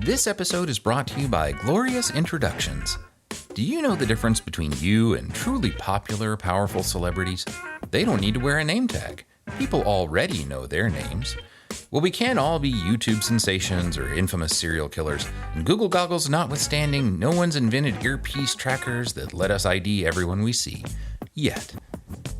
This episode is brought to you by Glorious Introductions. Do you know the difference between you and truly popular, powerful celebrities? They don't need to wear a name tag. People already know their names. Well, we can't all be YouTube sensations or infamous serial killers, and Google goggles notwithstanding, no one's invented earpiece trackers that let us ID everyone we see. Yet.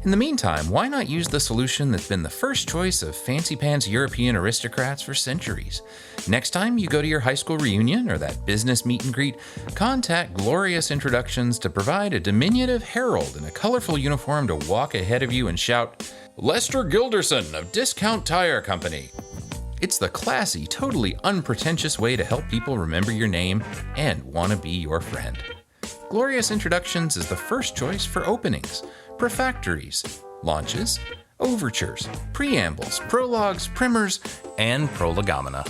In the meantime, why not use the solution that's been the first choice of fancy-pants European aristocrats for centuries? Next time you go to your high school reunion or that business meet and greet, contact Glorious Introductions to provide a diminutive herald in a colorful uniform to walk ahead of you and shout, "Lester Gilderson of Discount Tire Company." It's the classy, totally unpretentious way to help people remember your name and want to be your friend. Glorious Introductions is the first choice for openings, prefactories, launches, overtures, preambles, prologues, primers, and prolegomena.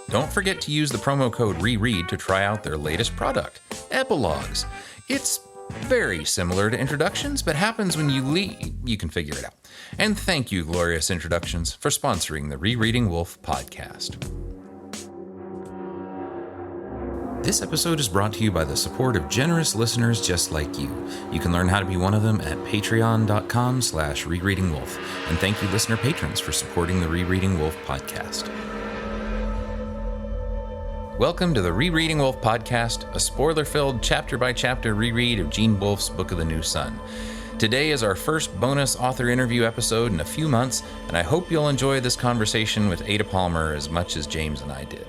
Don't forget to use the promo code REREAD to try out their latest product, Epilogues. It's very similar to introductions, but happens when you leave. You can figure it out. And thank you, Glorious Introductions, for sponsoring the Rereading Wolfe podcast. This episode is brought to you by the support of generous listeners just like you. You can learn how to be one of them at patreon.com/rereadingwolf. And thank you, listener patrons, for supporting the Rereading Wolfe podcast. Welcome to the Rereading Wolfe podcast, a spoiler-filled chapter-by-chapter reread of Gene Wolfe's Book of the New Sun. Today is our first bonus author interview episode in a few months, and I hope you'll enjoy this conversation with Ada Palmer as much as James and I did.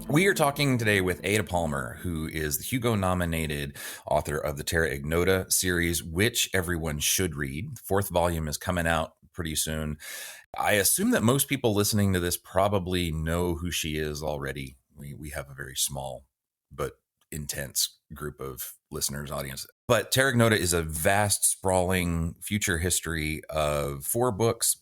We are talking today with Ada Palmer, who is the Hugo-nominated author of the Terra Ignota series, which everyone should read. The fourth volume is coming out pretty soon. I assume that most people listening to this probably know who she is already. We have a very small but intense group of listeners, audience. But Terra Ignota is a vast, sprawling future history of 4 books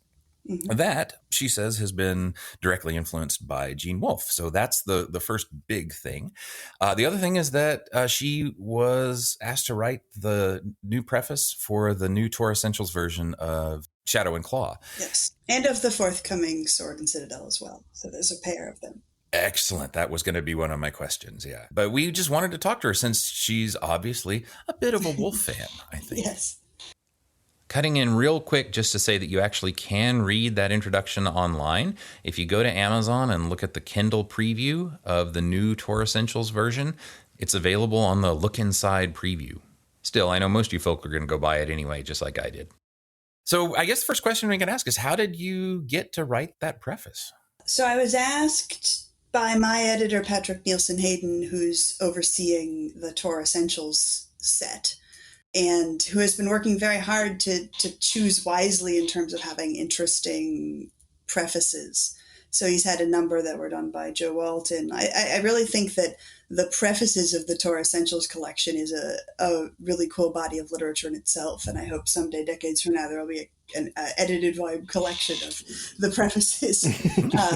that, she says, has been directly influenced by Gene Wolfe. So that's the first big thing. The other thing is that she was asked to write the new preface for the new Tor Essentials version of Shadow and Claw. Yes, and of the forthcoming Sword and Citadel as well. So there's a pair of them. Excellent. That was going to be one of my questions, yeah. But we just wanted to talk to her since she's obviously a bit of a Wolfe fan, I think. Yes. Cutting in real quick just to say that you actually can read that introduction online. If you go to Amazon and look at the Kindle preview of the new Tor Essentials version, it's available on the Look Inside preview. Still, I know most of you folk are going to go buy it anyway, just like I did. So I guess the first question we can ask is, how did you get to write that preface? So I was asked by my editor, Patrick Nielsen Hayden, who's overseeing the Tor Essentials set, and who has been working very hard to choose wisely in terms of having interesting prefaces. So he's had a number that were done by Joe Walton. I really think that the prefaces of the Tor Essentials collection is a really cool body of literature in itself, and I hope someday, decades from now, there will be an edited volume collection of the prefaces,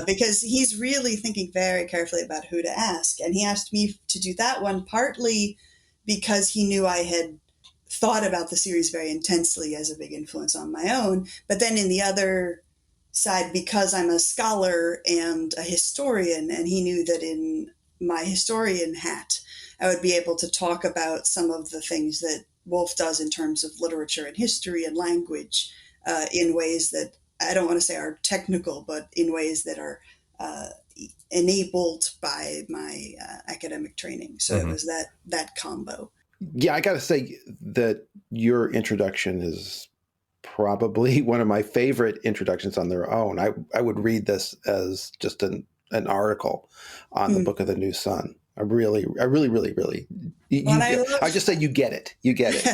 because he's really thinking very carefully about who to ask. And he asked me to do that one partly because he knew I had thought about the series very intensely as a big influence on my own. But then in the other side, because I'm a scholar and a historian, and he knew that in my historian hat, I would be able to talk about some of the things that Wolfe does in terms of literature and history and language in ways that I don't want to say are technical, but in ways that are enabled by my academic training. So it was that combo. Yeah, I got to say that your introduction is probably one of my favorite introductions on their own. I would read this as just an article on the Book of the New Sun. I really. I just say you get it. You get it.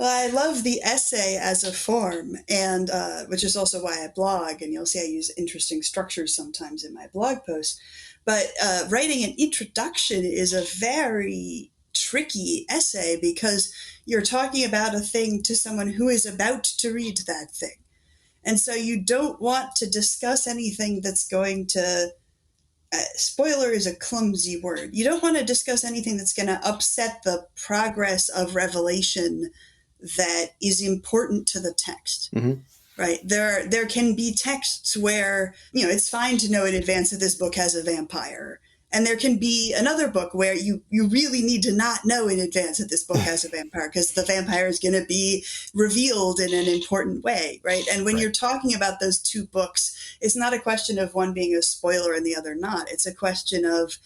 Well, I love the essay as a form, and which is also why I blog. And you'll see I use interesting structures sometimes in my blog posts. But writing an introduction is a very tricky essay because you're talking about a thing to someone who is about to read that thing. And so you don't want to discuss anything that's going to, spoiler is a clumsy word. You don't want to discuss anything that's going to upset the progress of revelation that is important to the text. Right. There can be texts where, it's fine to know in advance that this book has a vampire. And there can be another book where you really need to not know in advance that this book has a vampire because the vampire is going to be revealed in an important way, right? And when you're talking about those two books, it's not a question of one being a spoiler and the other not. It's a question of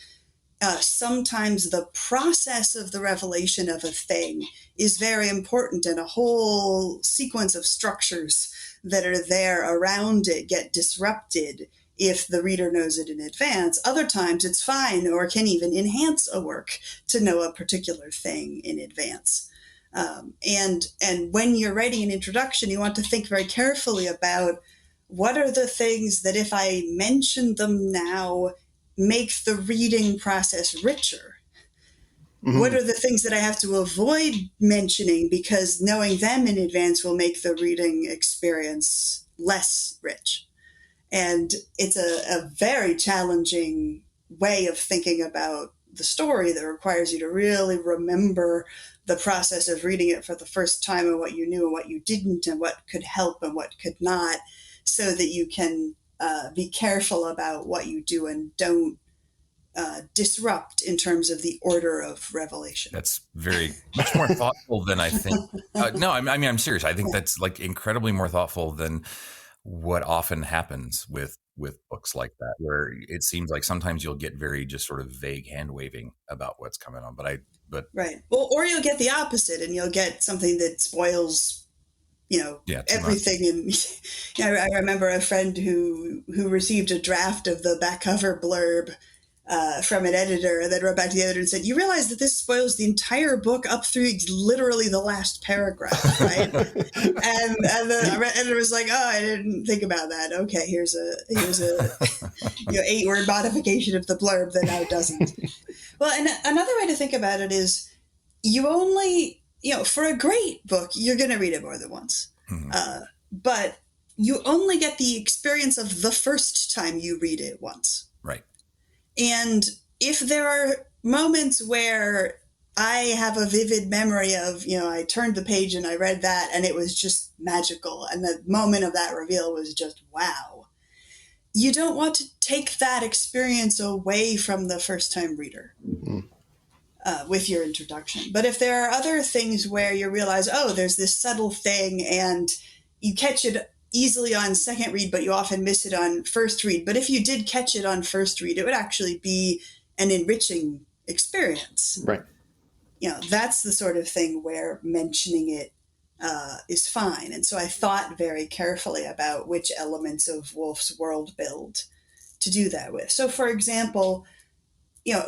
sometimes the process of the revelation of a thing is very important, and a whole sequence of structures that are there around it get disrupted if the reader knows it in advance. Other times it's fine or can even enhance a work to know a particular thing in advance. And when you're writing an introduction, you want to think very carefully about what are the things that if I mention them now make the reading process richer. Mm-hmm. What are the things that I have to avoid mentioning because knowing them in advance will make the reading experience less rich? And it's a very challenging way of thinking about the story that requires you to really remember the process of reading it for the first time and what you knew and what you didn't and what could help and what could not, so that you can be careful about what you do and don't disrupt in terms of the order of revelation. That's much more thoughtful than I think. No, I mean, I'm serious. I think that's like incredibly more thoughtful than what often happens with books like that, where it seems like sometimes you'll get very just sort of vague hand waving about what's coming on. But right. Well, or you'll get the opposite, and you'll get something that spoils, everything. And I remember a friend who received a draft of the back cover blurb from an editor, and then wrote back to the editor and said, "You realize that this spoils the entire book up through literally the last paragraph, right?" and the editor was like, "Oh, I didn't think about that. Okay, here's a 8-word modification of the blurb that now doesn't." Well, and another way to think about it is you only, for a great book, you're going to read it more than once, but you only get the experience of the first time you read it once. Right. And if there are moments where I have a vivid memory of, I turned the page and I read that and it was just magical, and the moment of that reveal was just wow, you don't want to take that experience away from the first-time reader with your introduction. But if there are other things where you realize, oh, there's this subtle thing, and you catch it easily on second read, but you often miss it on first read. But if you did catch it on first read, it would actually be an enriching experience. Right. That's the sort of thing where mentioning it is fine. And so I thought very carefully about which elements of Wolfe's world build to do that with. So, for example,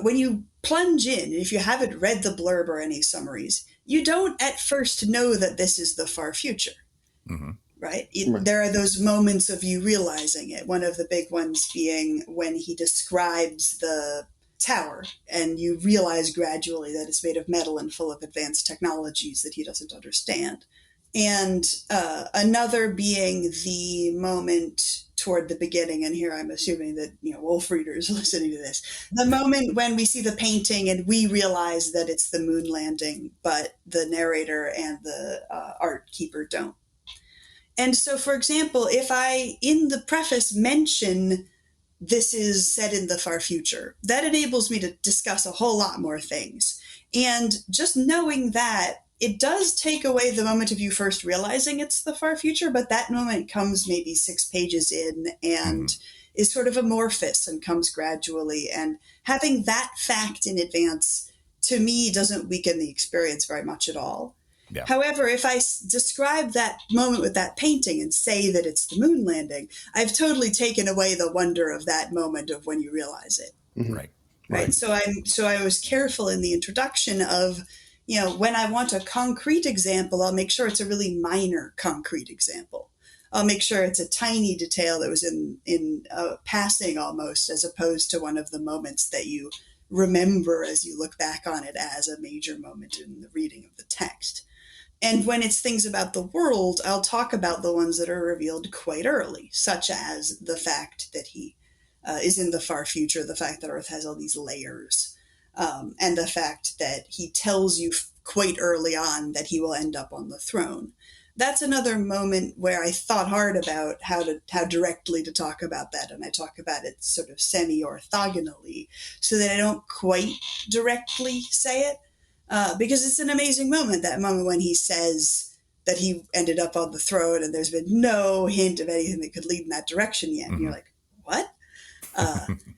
when you plunge in, if you haven't read the blurb or any summaries, you don't at first know that this is the far future. Mm-hmm. Right? There are those moments of you realizing it. One of the big ones being when he describes the tower and you realize gradually that it's made of metal and full of advanced technologies that he doesn't understand. And another being the moment toward the beginning, and here I'm assuming that Wolfe readers listening to this, the moment when we see the painting and we realize that it's the moon landing, but the narrator and the art keeper don't. And so, for example, if I, in the preface, mention this is set in the far future, that enables me to discuss a whole lot more things. And just knowing that, it does take away the moment of you first realizing it's the far future, but that moment comes maybe 6 pages in and is sort of amorphous and comes gradually. And having that fact in advance, to me, doesn't weaken the experience very much at all. Yeah. However, if I describe that moment with that painting and say that it's the moon landing, I've totally taken away the wonder of that moment of when you realize it. Mm-hmm. Right. So I was careful in the introduction of, when I want a concrete example, I'll make sure it's a really minor concrete example. I'll make sure it's a tiny detail that was in passing almost, as opposed to one of the moments that you remember as you look back on it as a major moment in the reading of the text. And when it's things about the world, I'll talk about the ones that are revealed quite early, such as the fact that he is in the far future, the fact that Earth has all these layers, and the fact that he tells you quite early on that he will end up on the throne. that's another moment where I thought hard about how directly to talk about that. And I talk about it sort of semi-orthogonally so that I don't quite directly say it, because it's an amazing moment, that moment when he says that he ended up on the throne and there's been no hint of anything that could lead in that direction yet. Mm-hmm. And you're like, what?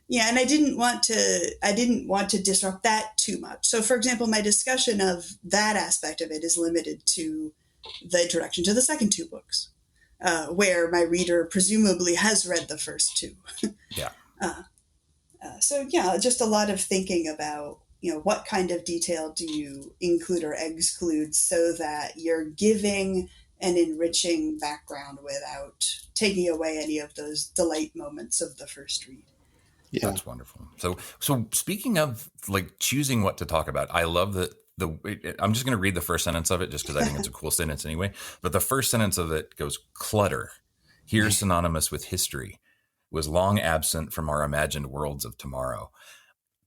Yeah, and I didn't want to disrupt that too much. So, for example, my discussion of that aspect of it is limited to the introduction to the second two books, where my reader presumably has read the first two. Yeah. So, yeah, just a lot of thinking about, what kind of detail do you include or exclude so that you're giving an enriching background without taking away any of those delight moments of the first read. Yeah. That's wonderful. So speaking of like choosing what to talk about, I love that I'm just going to read the first sentence of it just because I think it's a cool sentence anyway. But the first sentence of it goes, clutter, here synonymous with history, was long absent from our imagined worlds of tomorrow.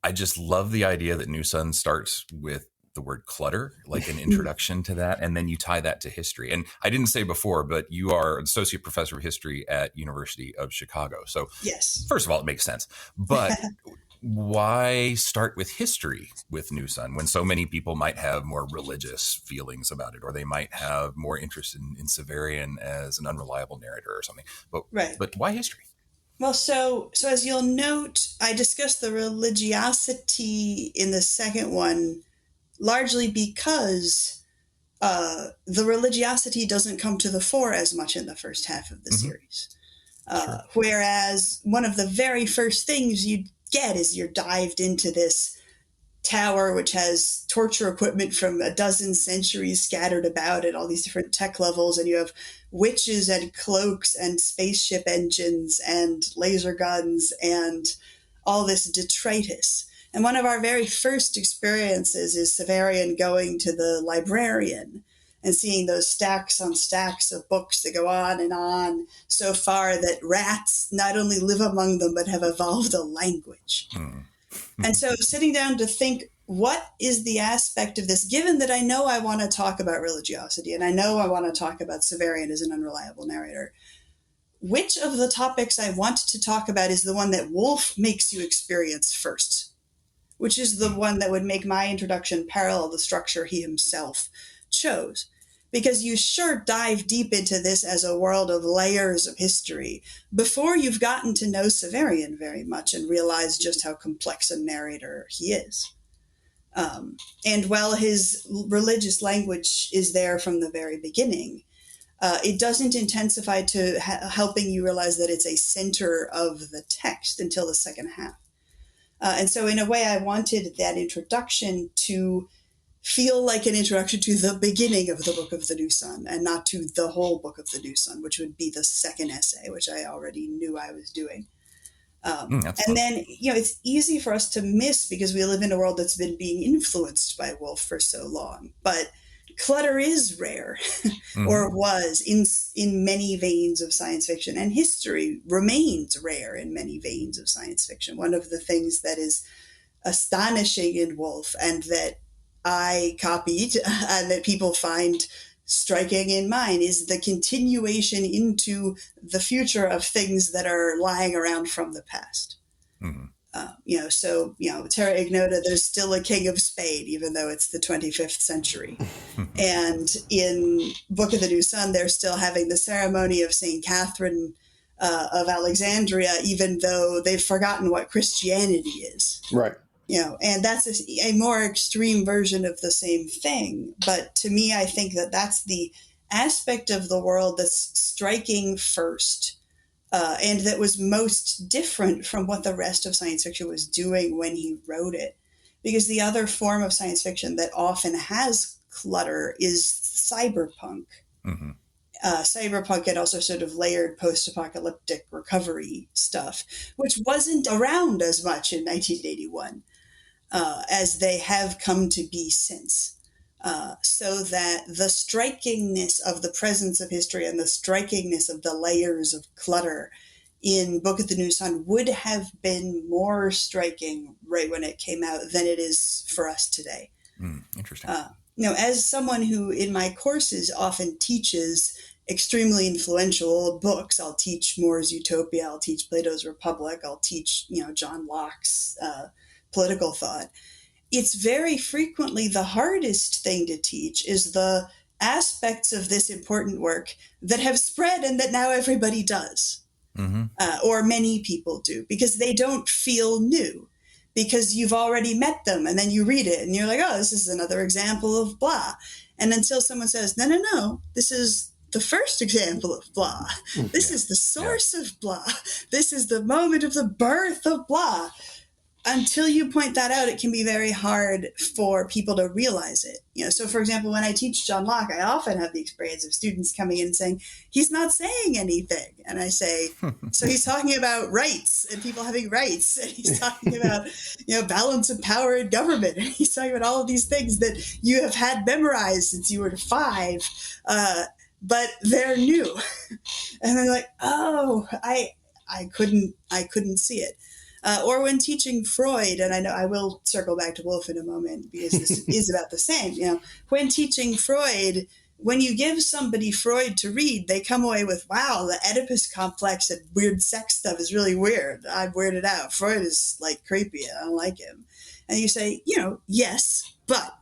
I just love the idea that New Sun starts with the word clutter, like an introduction to that, and then you tie that to history. And I didn't say before, but you are an associate professor of history at University of Chicago. So yes, first of all, it makes sense. But why start with history with New Sun when so many people might have more religious feelings about it, or they might have more interest in Severian as an unreliable narrator or something? But why history? Well, so as you'll note, I discussed the religiosity in the second one largely because the religiosity doesn't come to the fore as much in the first half of the series. Sure. Whereas one of the very first things you get is you're dived into this tower, which has torture equipment from a dozen centuries scattered about at all these different tech levels. And you have witches and cloaks and spaceship engines and laser guns and all this detritus. And one of our very first experiences is Severian going to the librarian and seeing those stacks on stacks of books that go on so far that rats not only live among them, but have evolved a language. And so sitting down to think, what is the aspect of this, given that I know I want to talk about religiosity and I know I want to talk about Severian as an unreliable narrator, which of the topics I want to talk about is the one that Wolfe makes you experience first, which is the one that would make my introduction parallel the structure he himself chose. Because you sure dive deep into this as a world of layers of history before you've gotten to know Severian very much and realize just how complex a narrator he is. And while his religious language is there from the very beginning, it doesn't intensify to helping you realize that it's a center of the text until the second half. And so in a way, I wanted that introduction to feel like an introduction to the beginning of the Book of the New Sun and not to the whole Book of the New Sun, which would be the second essay, which I already knew I was doing. And then, it's easy for us to miss because we live in a world that's been being influenced by Wolfe for so long. But clutter is rare, or was in many veins of science fiction, and history remains rare in many veins of science fiction. One of the things that is astonishing in Wolfe and that I copied and that people find striking in mine is the continuation into the future of things that are lying around from the past. Terra Ignota, there's still a king of Spain, even though it's the 25th century. And in Book of the New Sun, they're still having the ceremony of St. Catherine of Alexandria, even though they've forgotten what Christianity is. Right. And that's a more extreme version of the same thing. But to me, I think that that's the aspect of the world that's striking first, and that was most different from what the rest of science fiction was doing when he wrote it. Because the other form of science fiction that often has clutter is cyberpunk. Cyberpunk and also sort of layered post-apocalyptic recovery stuff, which wasn't around as much in 1981 as they have come to be since. So that the strikingness of the presence of history and the strikingness of the layers of clutter in Book of the New Sun would have been more striking right when it came out than it is for us today. Interesting. as someone who in my courses often teaches extremely influential books, I'll teach More's Utopia, I'll teach Plato's Republic, I'll teach, John Locke's political thought. It's very frequently the hardest thing to teach is the aspects of this important work that have spread and that now everybody does, or many people do, because they don't feel new, because you've already met them, and then you read it and you're like, oh, this is another example of blah. And until someone says, no, this is the first example of blah. This is the source of blah. This is the moment of the birth of blah. Until you point that out, it can be very hard for people to realize it. So for example, when I teach John Locke, I often have the experience of students coming in and saying, he's not saying anything. And I say, so he's talking about rights and people having rights. And he's talking about, balance of power in government. And he's talking about all of these things that you have had memorized since you were 5, but they're new. And they're like, oh, I couldn't see it. Or when teaching Freud, and I know I will circle back to Wolfe in a moment because this is about the same. When teaching Freud, when you give somebody Freud to read, they come away with, wow, the Oedipus complex and weird sex stuff is really weird. I'm weirded out. Freud is like creepy. I don't like him. And you say, yes, but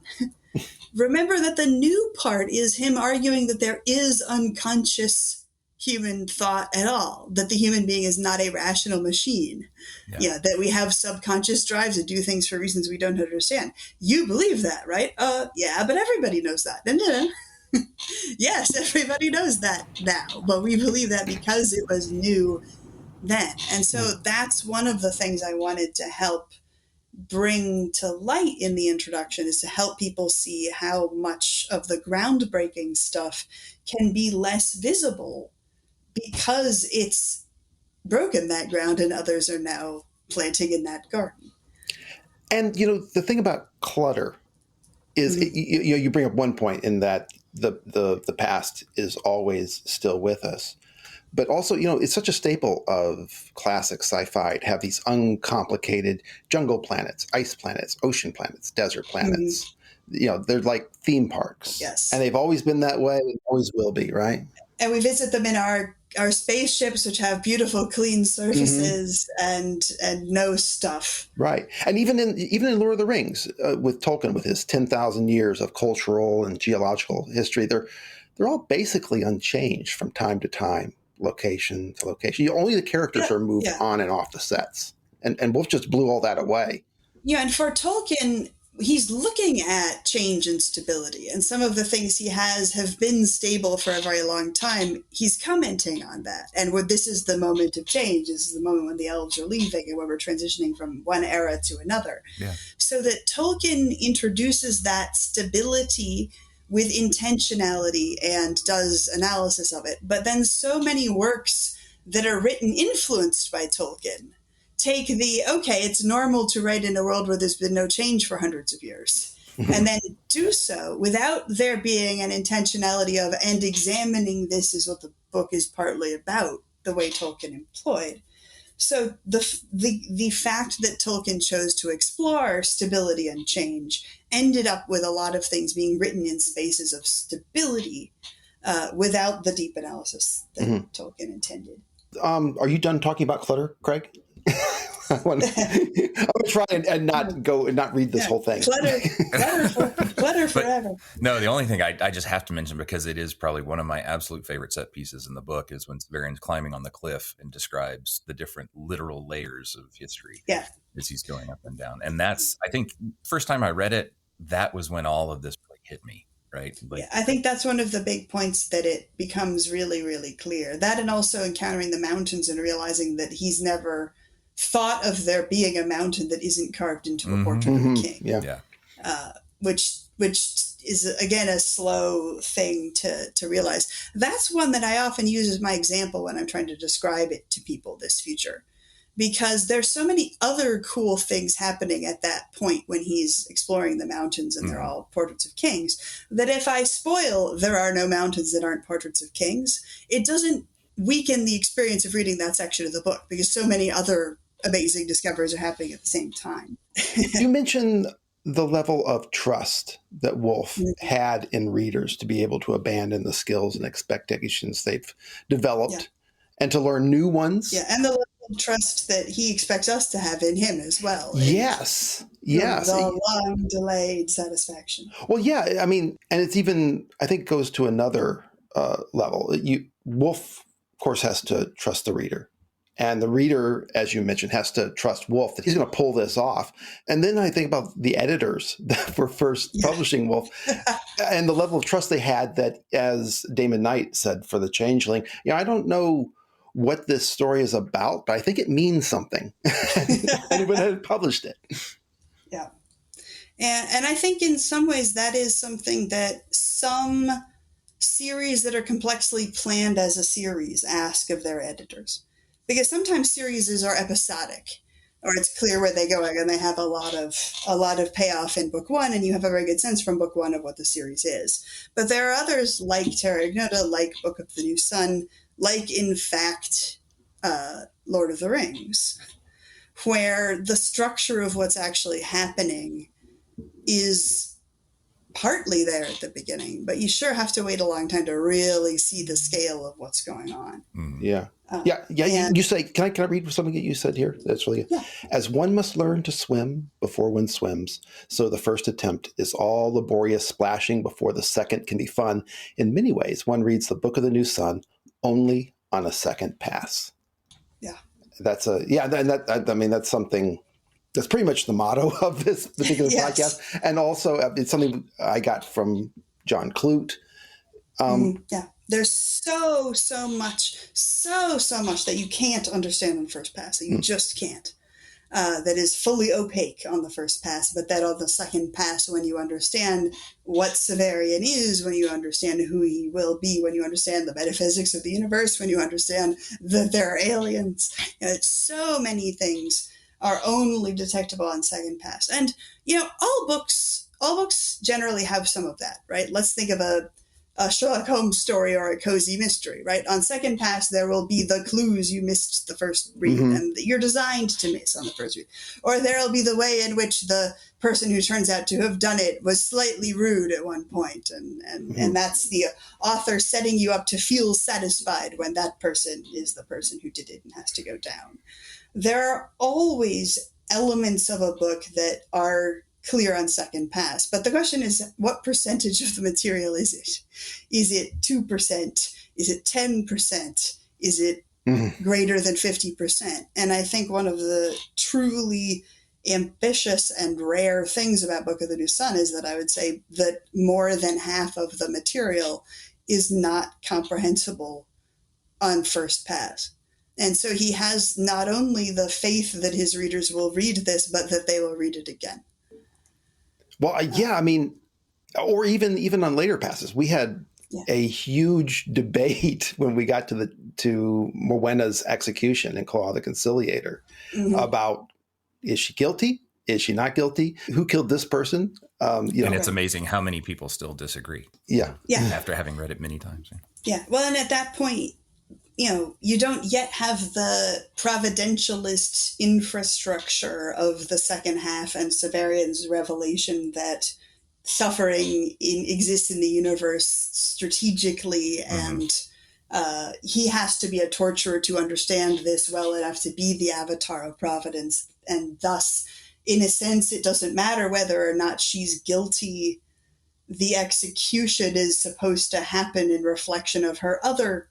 remember that the new part is him arguing that there is unconscious human thought at all, that the human being is not a rational machine. That we have subconscious drives that do things for reasons we don't understand. You believe that, right? Yeah, but everybody knows that. No. Yes, everybody knows that now, but we believe that because it was new then. And so that's one of the things I wanted to help bring to light in the introduction, is to help people see how much of the groundbreaking stuff can be less visible because it's broken that ground and others are now planting in that garden. And, the thing about clutter is, you bring up one point in that the past is always still with us. But also, it's such a staple of classic sci-fi to have these uncomplicated jungle planets, ice planets, ocean planets, desert planets. They're like theme parks. Yes. And they've always been that way and always will be, right? And we visit them in our spaceships, which have beautiful, clean surfaces and no stuff. Right. And even in Lord of the Rings, with Tolkien, with his 10,000 years of cultural and geological history, they're all basically unchanged from time to time, location to location. Only the characters are moved on and off the sets. And Wolfe just blew all that away. Yeah, and for Tolkien, he's looking at change and stability, and some of the things he have been stable for a very long time. He's commenting on that, and this is the moment of change. This is the moment when the elves are leaving and when we're transitioning from one era to another. Yeah. So that Tolkien introduces that stability with intentionality and does analysis of it. But then so many works that are written influenced by Tolkien take it's normal to write in a world where there's been no change for hundreds of years, and then do so without there being an intentionality of, and examining this is what the book is partly about, the way Tolkien employed. So the fact that Tolkien chose to explore stability and change ended up with a lot of things being written in spaces of stability without the deep analysis that Tolkien intended. Are you done talking about clutter, Craig? I'm going to try and not read this whole thing. Clutter forever. No, the only thing I just have to mention, because it is probably one of my absolute favorite set pieces in the book, is when Varen's climbing on the cliff and describes the different literal layers of history as he's going up and down. And that's, I think, first time I read it, that was when all of this really hit me. Right. I think that's one of the big points that it becomes really, really clear. That, and also encountering the mountains and realizing that he's never thought of there being a mountain that isn't carved into a portrait of a king. Yeah. Which is, again, a slow thing to realize. That's one that I often use as my example when I'm trying to describe it to people, this future. Because there's so many other cool things happening at that point when he's exploring the mountains and they're all portraits of kings, that if I spoil there are no mountains that aren't portraits of kings, it doesn't weaken the experience of reading that section of the book, because so many other amazing discoveries are happening at the same time. You mentioned the level of trust that Wolfe had in readers to be able to abandon the skills and expectations they've developed and to learn new ones. Yeah, and the level of trust that he expects us to have in him as well. Yes. Yes. The long delayed satisfaction. Well, yeah. I mean, and it's even, I think, goes to another level. Wolfe, of course, has to trust the reader. And the reader, as you mentioned, has to trust Wolfe that he's going to pull this off. And then I think about the editors that were first publishing Wolfe and the level of trust they had that, as Damon Knight said for The Changeling, I don't know what this story is about, but I think it means something. Anyone had published it. Yeah. And I think in some ways that is something that some series that are complexly planned as a series ask of their editors. Because sometimes series are episodic, or it's clear where they're going, and they have a lot of payoff in book one, and you have a very good sense from book one of what the series is. But there are others like Terra Ignota, like Book of the New Sun, like, in fact, Lord of the Rings, where the structure of what's actually happening is partly there at the beginning, but you sure have to wait a long time to really see the scale of what's going on. Yeah. You say, can I read something that you said here? That's really good. Yeah. As one must learn to swim before one swims, so the first attempt is all laborious splashing before the second can be fun. In many ways, one reads the Book of the New Sun only on a second pass. Yeah. That's something that's pretty much the motto of this particular podcast. And also it's something I got from John Clute. There's so much that you can't understand on first pass, that you just can't, that is fully opaque on the first pass, but that on the second pass, when you understand what Severian is, when you understand who he will be, when you understand the metaphysics of the universe, when you understand that there are aliens, so many things are only detectable on second pass. And, all books generally have some of that, right? Let's think of a Sherlock Holmes story or a cozy mystery, right? On second pass, there will be the clues you missed the first read and that you're designed to miss on the first read. Or there'll be the way in which the person who turns out to have done it was slightly rude at one point. And that's the author setting you up to feel satisfied when that person is the person who did it and has to go down. There are always elements of a book that are clear on second pass. But the question is, what percentage of the material is it? Is it 2%? Is it 10%? Is it greater than 50%? And I think one of the truly ambitious and rare things about Book of the New Sun is that I would say that more than half of the material is not comprehensible on first pass. And so he has not only the faith that his readers will read this, but that they will read it again. Well, or even on later passes, we had a huge debate when we got to Mowena's execution in Claw the Conciliator about, is she guilty? Is she not guilty? Who killed this person? And it's amazing how many people still disagree. Yeah. After having read it many times. Yeah. Well, and at that point, you don't yet have the providentialist infrastructure of the second half and Severian's revelation that suffering exists in the universe strategically, and he has to be a torturer to understand this well enough to be the avatar of providence. And thus, in a sense, it doesn't matter whether or not she's guilty. The execution is supposed to happen in reflection of her other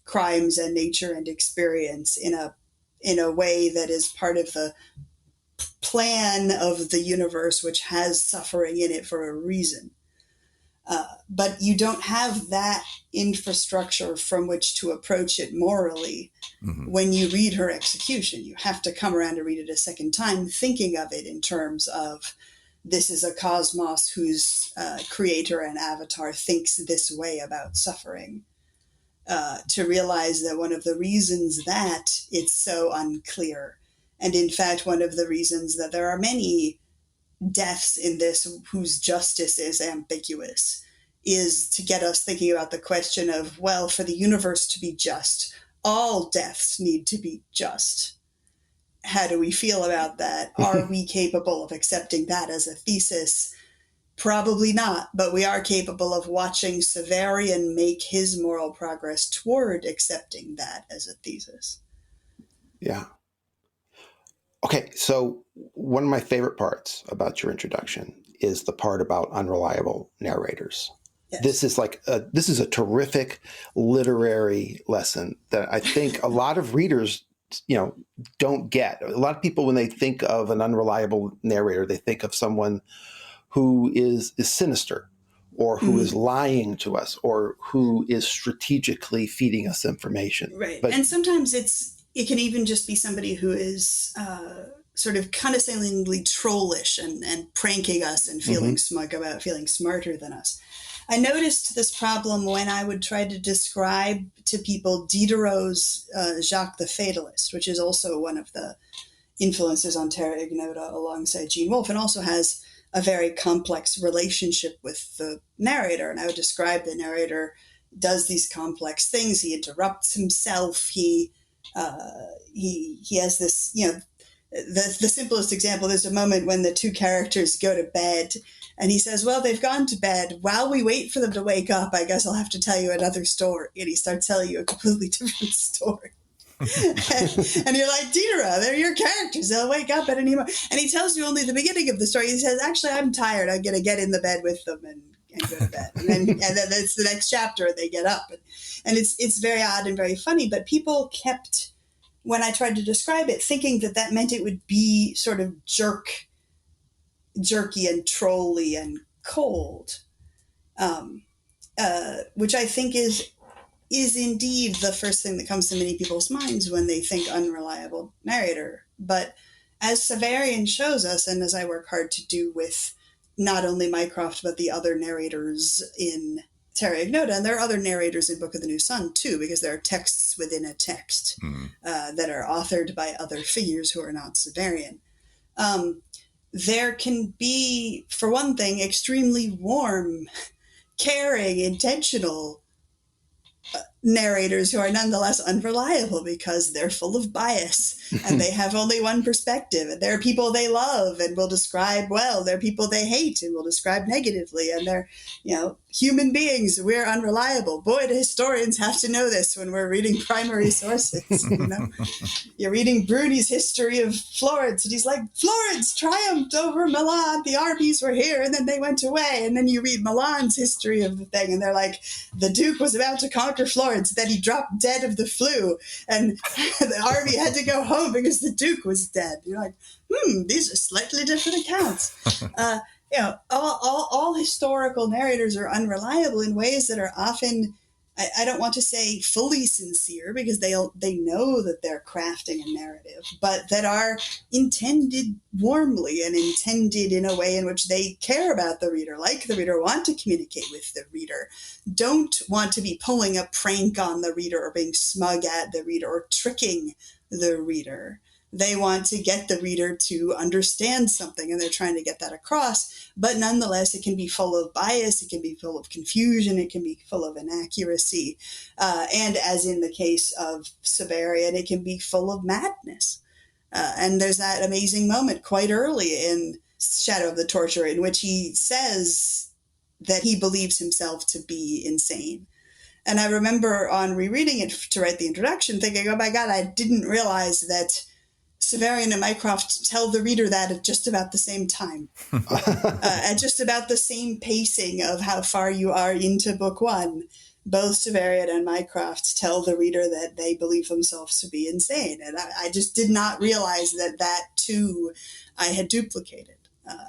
crimes and nature and experience in a way that is part of the plan of the universe, which has suffering in it for a reason. But you don't have that infrastructure from which to approach it morally. When you read her execution, you have to come around to read it a second time, thinking of it in terms of, this is a cosmos whose creator and avatar thinks this way about suffering. To realize that one of the reasons that it's so unclear, and in fact one of the reasons that there are many deaths in this whose justice is ambiguous, is to get us thinking about the question of, well, for the universe to be just, all deaths need to be just. how do we feel about that? Are we capable of accepting that as a thesis? Probably not, but we are capable of watching Severian make his moral progress toward accepting that as a thesis. Yeah. Okay, so one of my favorite parts about your introduction is the part about unreliable narrators. Yes. This is a terrific literary lesson that I think a lot of readers, don't get. A lot of people, when they think of an unreliable narrator, they think of someone who is sinister, or who is lying to us, or who is strategically feeding us information. Right. But, and sometimes it can even just be somebody who is sort of condescendingly trollish and pranking us and feeling smug about feeling smarter than us. I noticed this problem when I would try to describe to people Diderot's Jacques the Fatalist, which is also one of the influences on Terra Ignota alongside Gene Wolfe, and also has a very complex relationship with the narrator. And I would describe the narrator does these complex things. He interrupts himself. He has this, the simplest example, there's a moment when the two characters go to bed and he says, well, they've gone to bed. While we wait for them to wake up, I guess I'll have to tell you another story. And he starts telling you a completely different story. and you're like, Diderot, they're your characters. They'll wake up at any moment. And he tells you only the beginning of the story. He says, actually, I'm tired. I'm going to get in the bed with them and go to bed. And then it's the next chapter and they get up. And it's very odd and very funny. But people kept, when I tried to describe it, thinking that meant it would be sort of jerky and trolly and cold, which I think is indeed the first thing that comes to many people's minds when they think unreliable narrator. But as Severian shows us, and as I work hard to do with not only Mycroft, but the other narrators in Terra Ignota, and there are other narrators in Book of the New Sun too, because there are texts within a text that are authored by other figures who are not Severian. There can be, for one thing, extremely warm, caring, intentional narrators who are nonetheless unreliable because they're full of bias and they have only one perspective. And there are people they love and will describe well. There are people they hate and will describe negatively. And they're, human beings. We're unreliable. Boy, do historians have to know this when we're reading primary sources. You're reading Bruni's history of Florence, and he's like, Florence triumphed over Milan. The armies were here, and then they went away. And then you read Milan's history of the thing, and they're like, the Duke was about to conquer Florence, then he dropped dead of the flu, and the army had to go home because the Duke was dead. You're like, these are slightly different accounts. All historical narrators are unreliable in ways that are often, I don't want to say fully sincere, because they know that they're crafting a narrative, but that are intended warmly and intended in a way in which they care about the reader, like the reader, want to communicate with the reader, don't want to be pulling a prank on the reader or being smug at the reader or tricking the reader. They want to get the reader to understand something, and they're trying to get that across. But nonetheless, it can be full of bias, it can be full of confusion, it can be full of inaccuracy. And as in the case of Severian, it can be full of madness. And there's that amazing moment quite early in Shadow of the Torturer in which he says that he believes himself to be insane. And I remember on rereading it to write the introduction thinking, oh my God, I didn't realize that Severian and Mycroft tell the reader that at just about the same time, at just about the same pacing of how far you are into book one. Both Severian and Mycroft tell the reader that they believe themselves to be insane. And I just did not realize that too I had duplicated.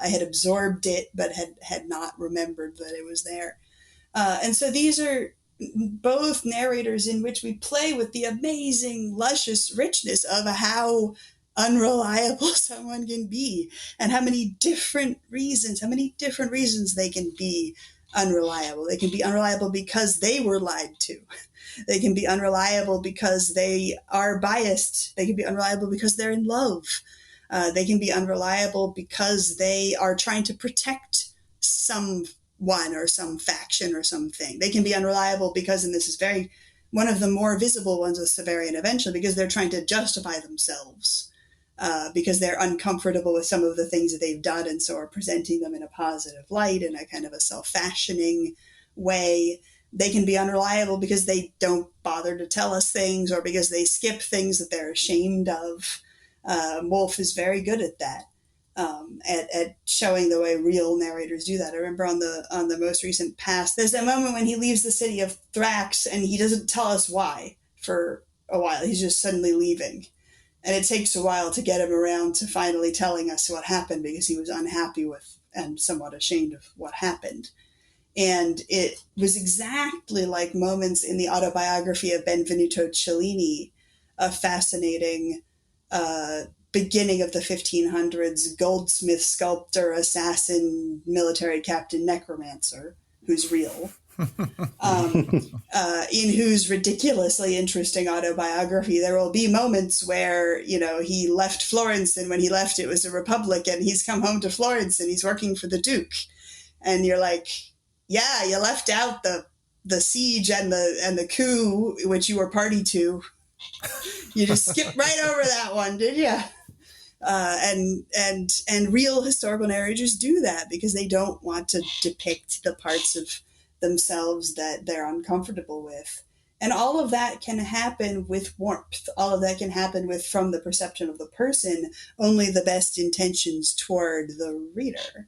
I had absorbed it, but had not remembered that it was there. And so these are both narrators in which we play with the amazing, luscious richness of how unreliable someone can be, and how many different reasons they can be unreliable. They can be unreliable because they were lied to. They can be unreliable because they are biased. They can be unreliable because they're in love. They can be unreliable because they are trying to protect someone or some faction or something. They can be unreliable because, and this is one of the more visible ones with Severian eventually, because they're trying to justify themselves because they're uncomfortable with some of the things that they've done, and so are presenting them in a positive light, in a kind of a self-fashioning way. They can be unreliable because they don't bother to tell us things, or because they skip things that they're ashamed of. Wolfe is very good at that, at showing the way real narrators do that. I remember on the most recent pass, there's a moment when he leaves the city of Thrax and he doesn't tell us why for a while. He's just suddenly leaving. And it takes a while to get him around to finally telling us what happened, because he was unhappy with and somewhat ashamed of what happened. And it was exactly like moments in the autobiography of Benvenuto Cellini, a fascinating beginning of the 1500s goldsmith, sculptor, assassin, military captain, necromancer, who's real. In whose ridiculously interesting autobiography, there will be moments where, he left Florence, and when he left, it was a republic, and he's come home to Florence and he's working for the Duke. And you're like, yeah, you left out the siege and the coup, which you were party to. You just skipped right over that one, did you? And real historical narrators do that because they don't want to depict the parts of themselves that they're uncomfortable with. And all of that can happen with warmth. All of that can happen from the perception of the person, only the best intentions toward the reader.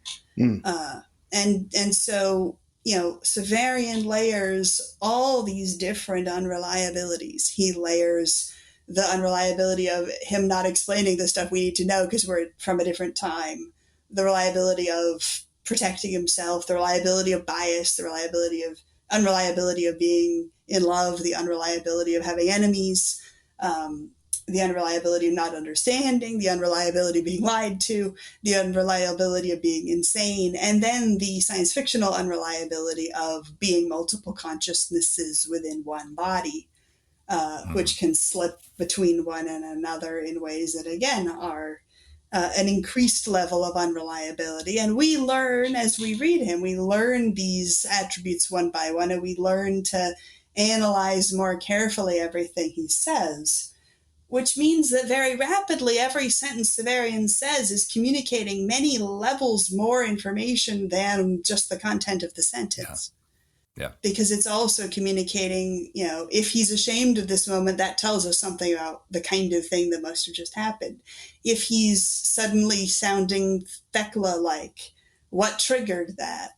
And so, Severian layers all these different unreliabilities. He layers the unreliability of him not explaining the stuff we need to know because we're from a different time, the reliability of protecting himself, the reliability of bias, the unreliability of being in love, the unreliability of having enemies, the unreliability of not understanding, the unreliability of being lied to, the unreliability of being insane, and then the science fictional unreliability of being multiple consciousnesses within one body, which can slip between one and another in ways that, again, are an increased level of unreliability. And we learn as we read him, we learn these attributes one by one, and we learn to analyze more carefully everything he says, which means that very rapidly every sentence Severian says is communicating many levels more information than just the content of the sentence. Yeah. Because it's also communicating, if he's ashamed of this moment, that tells us something about the kind of thing that must have just happened. If he's suddenly sounding Thecla-like, what triggered that?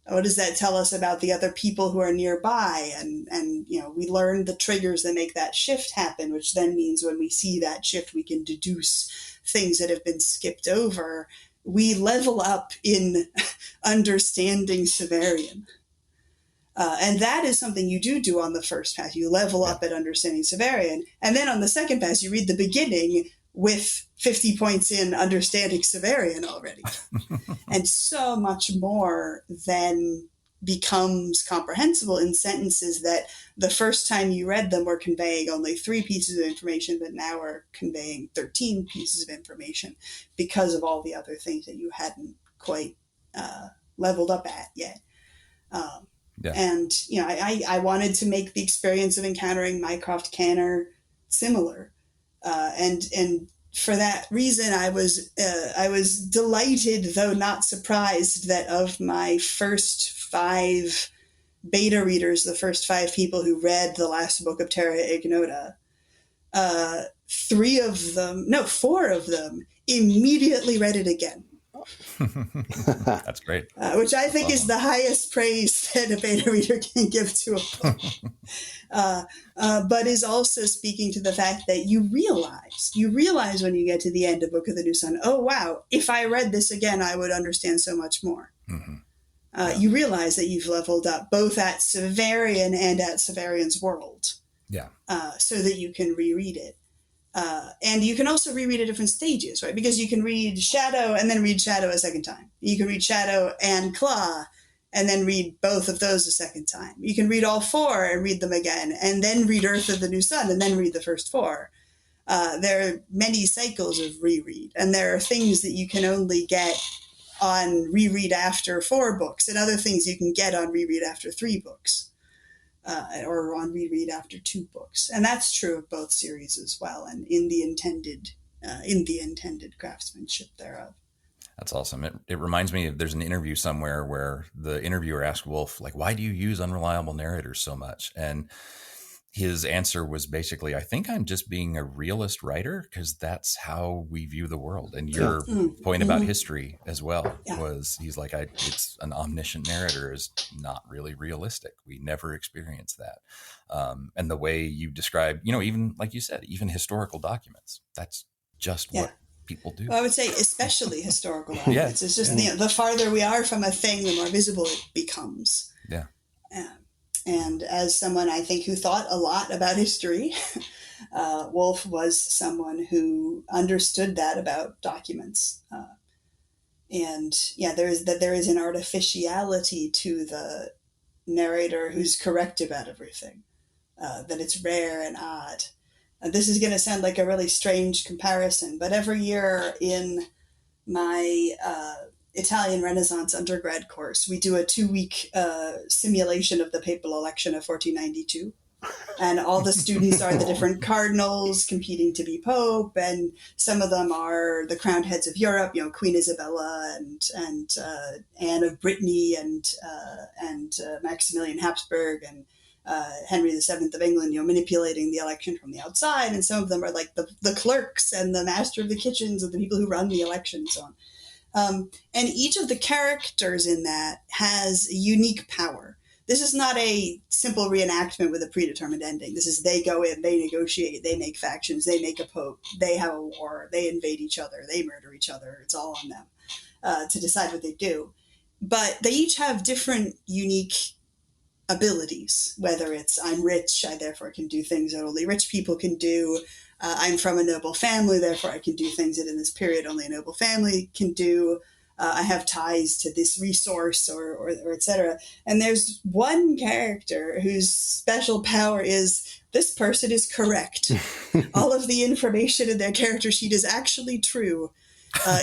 What does that tell us about the other people who are nearby? And we learn the triggers that make that shift happen, which then means when we see that shift, we can deduce things that have been skipped over. We level up in understanding Severian. And that is something you do on the first pass. You level up at understanding Severian. And then on the second pass, you read the beginning with 50 points in understanding Severian already. And so much more then becomes comprehensible in sentences that the first time you read them were conveying only 3 pieces of information, but now are conveying 13 pieces of information because of all the other things that you hadn't quite leveled up at yet. And, I wanted to make the experience of encountering Mycroft Canner similar. And for that reason, I was delighted, though not surprised, that of my first 5 beta readers, the first 5 people who read the last book of Terra Ignota, 4 of them immediately read it again. That's great. Which I think is the highest praise that a beta reader can give to a book. But is also speaking to the fact that you realize when you get to the end of Book of the New Sun, oh, wow, if I read this again, I would understand so much more. You realize that you've leveled up both at Severian and at Severian's world. So that you can reread it. And you can also reread at different stages, right? Because you can read Shadow and then read Shadow a second time. You can read Shadow and Claw and then read both of those a second time. You can read all 4 and read them again, and then read Earth of the New Sun and then read the first 4. There are many cycles of reread, and there are things that you can only get on reread after 4 books, and other things you can get on reread after 3 books. Or on reread after 2 books. And that's true of both series as well, and in the intended in the intended craftsmanship thereof. That's awesome. It reminds me of, there's an interview somewhere where the interviewer asked Wolfe, like, why do you use unreliable narrators so much? And his answer was basically, I think I'm just being a realist writer because that's how we view the world. And your point about history as well was, he's like, it's an omniscient narrator is not really realistic. We never experience that. And the way you describe, even like you said, even historical documents, that's just what people do. Well, I would say especially historical documents. It's just the farther we are from a thing, the more visible it becomes. Yeah. And as someone, I think, who thought a lot about history, Wolfe was someone who understood that about documents. There is an artificiality to the narrator who's correct about everything, that it's rare and odd. This is going to sound like a really strange comparison, but every year in my Italian Renaissance undergrad course, we do a 2-week simulation of the papal election of 1492. And all the students are the different cardinals competing to be pope, and some of them are the crowned heads of Europe, Queen Isabella and Anne of Brittany and Maximilian Habsburg and Henry VII of England, manipulating the election from the outside. And some of them are like the clerks and the master of the kitchens and the people who run the election and so on. And each of the characters in that has a unique power. This is not a simple reenactment with a predetermined ending. This is, they go in, they negotiate, they make factions, they make a pope, they have a war, they invade each other, they murder each other. It's all on them to decide what they do. But they each have different unique abilities, whether it's, I'm rich, I therefore can do things that only rich people can do. I'm from a noble family, therefore I can do things that in this period only a noble family can do. I have ties to this resource or et cetera. And there's one character whose special power is, this person is correct. All of the information in their character sheet is actually true.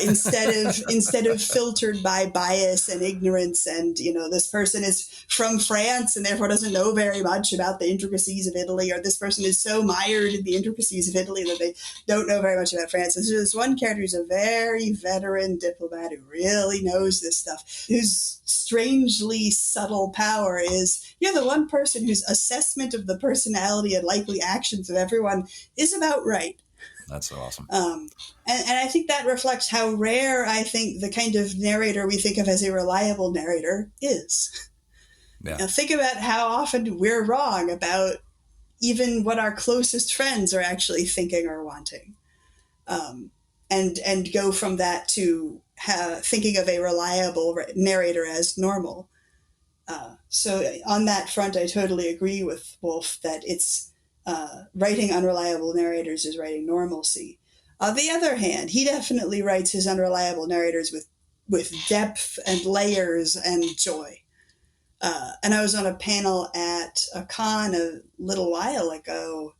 Instead of filtered by bias and ignorance, and this person is from France and therefore doesn't know very much about the intricacies of Italy, or this person is so mired in the intricacies of Italy that they don't know very much about France. And so this one character who's a very veteran diplomat who really knows this stuff, whose strangely subtle power is, the one person whose assessment of the personality and likely actions of everyone is about right. That's so awesome. And I think that reflects how rare I think the kind of narrator we think of as a reliable narrator is. Yeah. Think about how often we're wrong about even what our closest friends are actually thinking or wanting. And go from that to thinking of a reliable narrator as normal. So on that front, I totally agree with Wolfe that it's writing unreliable narrators is writing normalcy. On the other hand, he definitely writes his unreliable narrators with depth and layers and joy. And I was on a panel at a con a little while ago,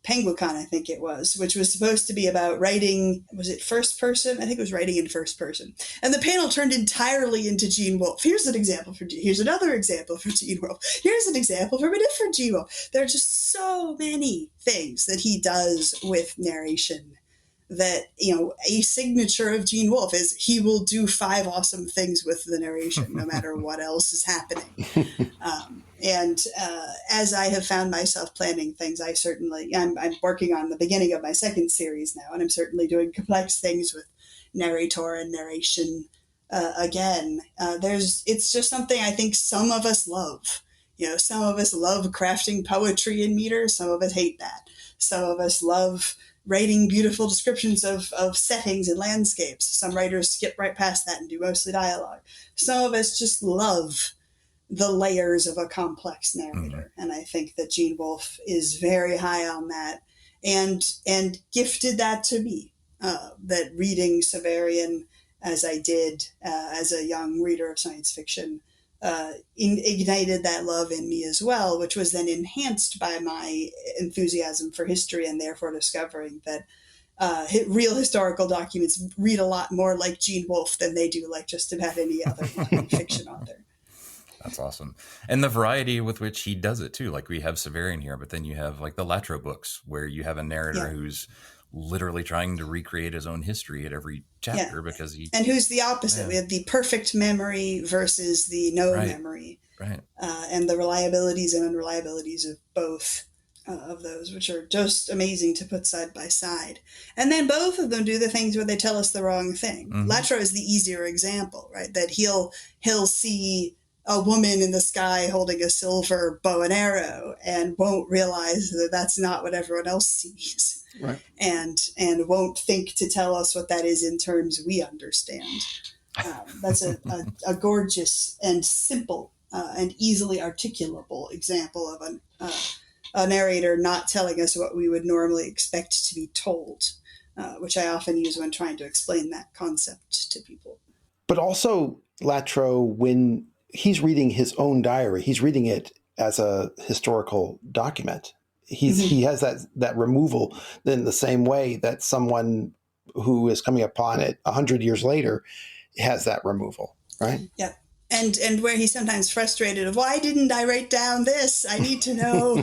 PenguinCon, I think it was, which was supposed to be about writing, was it first person? I think it was writing in first person. And the panel turned entirely into Gene Wolfe. Here's an example here's another example for Gene Wolfe. Here's an example from a different Gene Wolfe. There are just so many things that he does with narration that, a signature of Gene Wolfe is he will do 5 awesome things with the narration, no matter what else is happening. And as I have found myself planning things, I'm working on the beginning of my second series now, and I'm certainly doing complex things with narrator and narration again. It's just something I think some of us love. Some of us love crafting poetry in meter. Some of us hate that. Some of us love writing beautiful descriptions of settings and landscapes. Some writers skip right past that and do mostly dialogue. Some of us just love the layers of a complex narrator. And I think that Gene Wolfe is very high on that and gifted that to me, that reading Severian as I did as a young reader of science fiction ignited that love in me as well, which was then enhanced by my enthusiasm for history and therefore discovering that real historical documents read a lot more like Gene Wolfe than they do like just about any other fiction author. That's awesome. And the variety with which he does it too. Like we have Severian here, but then you have like the Latros books where you have a narrator who's literally trying to recreate his own history at every chapter because he... And who's the opposite? We have the perfect memory versus the no memory. Right. And the reliabilities and unreliabilities of both of those, which are just amazing to put side by side. And then both of them do the things where they tell us the wrong thing. Mm-hmm. Latros is the easier example, right? That he'll see a woman in the sky holding a silver bow and arrow and won't realize that that's not what everyone else sees. Right. And won't think to tell us what that is in terms we understand. That's a gorgeous and simple and easily articulable example of a narrator not telling us what we would normally expect to be told, which I often use when trying to explain that concept to people. But also, Latro, when he's reading his own diary, he's reading it as a historical document. He has that removal in the same way that someone who is coming upon it 100 years later has that removal, right? Yeah. And where he's sometimes frustrated of, why didn't I write down this? I need to know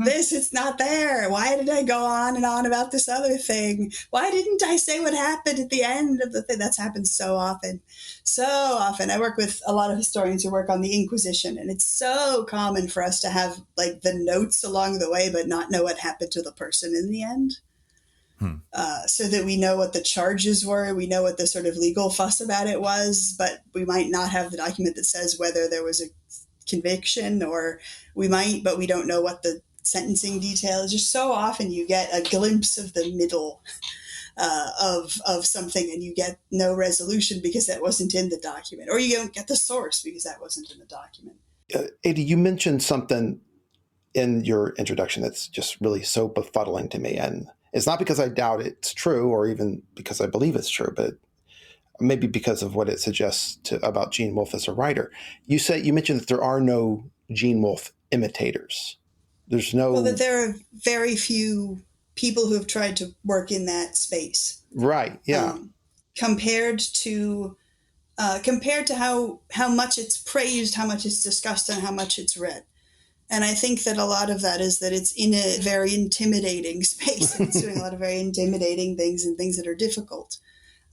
this. It's not there. Why did I go on and on about this other thing? Why didn't I say what happened at the end of the thing? That's happened so often. So often. I work with a lot of historians who work on the Inquisition, and it's so common for us to have like the notes along the way, but not know what happened to the person in the end. So that we know what the charges were, we know what the sort of legal fuss about it was, but we might not have the document that says whether there was a conviction, or we might, but we don't know what the sentencing details. Just so often you get a glimpse of the middle of something, and you get no resolution because that wasn't in the document, or you don't get the source because that wasn't in the document. Ada, you mentioned something in your introduction that's just really so befuddling to me, and it's not because I doubt it's true or even because I believe it's true, but maybe because of what it suggests about Gene Wolfe as a writer. You mentioned that there are no Gene Wolfe imitators. There's no... Well, that there are very few people who have tried to work in that space. Right, yeah. Compared to how much it's praised, how much it's discussed, and how much it's read. And I think that a lot of that is that it's in a very intimidating space. And it's doing a lot of very intimidating things and things that are difficult.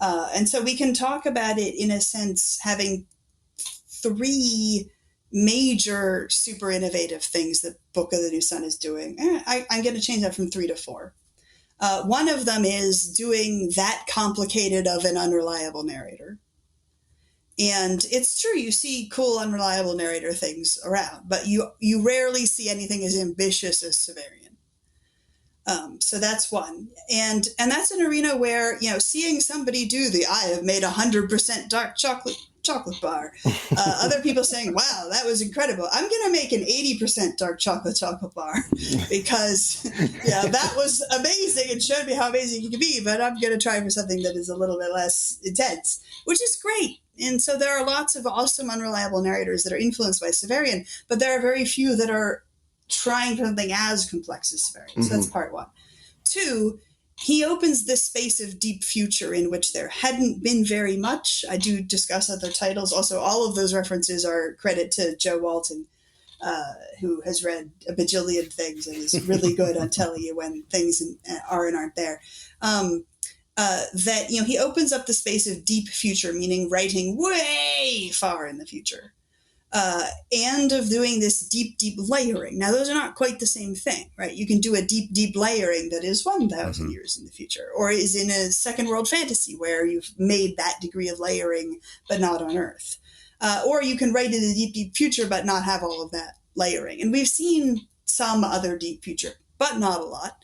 And so we can talk about it in a sense having three major super innovative things that Book of the New Sun is doing. I'm going to change that from 3 to 4. One of them is doing that complicated of an unreliable narrator. And it's true, you see cool, unreliable narrator things around, but you rarely see anything as ambitious as Severian. So that's one. And that's an arena where, seeing somebody do I have made 100% dark chocolate bar. Other people saying, wow, that was incredible. I'm going to make an 80% dark chocolate bar because, that was amazing. It showed me how amazing it could be, but I'm going to try for something that is a little bit less intense, which is great. And so there are lots of awesome unreliable narrators that are influenced by Severian, but there are very few that are trying for something as complex as Severian. So that's part one. 2, he opens this space of deep future in which there hadn't been very much. I do discuss other titles. Also, all of those references are credit to Joe Walton, who has read a bajillion things and is really good on telling you when things are and aren't there. That he opens up the space of deep future, meaning writing way far in the future, and of doing this deep layering. Now, those are not quite the same thing, right? You can do a deep layering that is 1,000 years in the future, or is in a second world fantasy where you've made that degree of layering, but not on Earth. Or you can write in the deep future, but not have all of that layering. And we've seen some other deep future, but not a lot.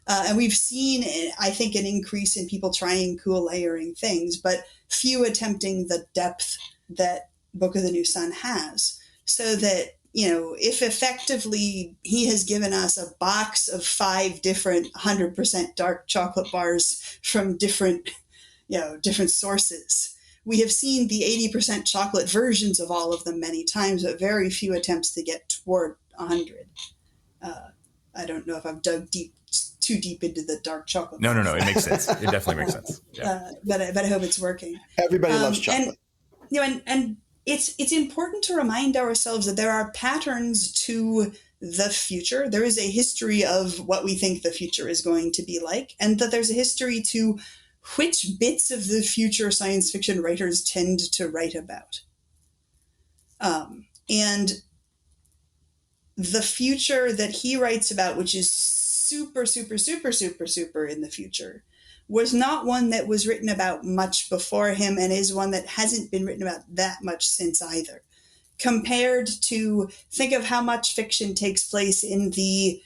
And we've seen, I think, an increase in people trying cool layering things, but few attempting the depth that Book of the New Sun has. So that, if effectively he has given us a box of 5 different 100% dark chocolate bars from different sources, we have seen the 80% chocolate versions of all of them many times, but very few attempts to get toward 100. I don't know if I've dug too deep into the dark chocolate. No. It makes sense. It definitely makes sense. Yeah. But I hope it's working. Everybody loves chocolate. And it's important to remind ourselves that there are patterns to the future. There is a history of what we think the future is going to be like, and that there's a history to which bits of the future science fiction writers tend to write about. And the future that he writes about, which is super, super, super, super, super in the future, was not one that was written about much before him, and is one that hasn't been written about that much since either. Compared to, think of how much fiction takes place in the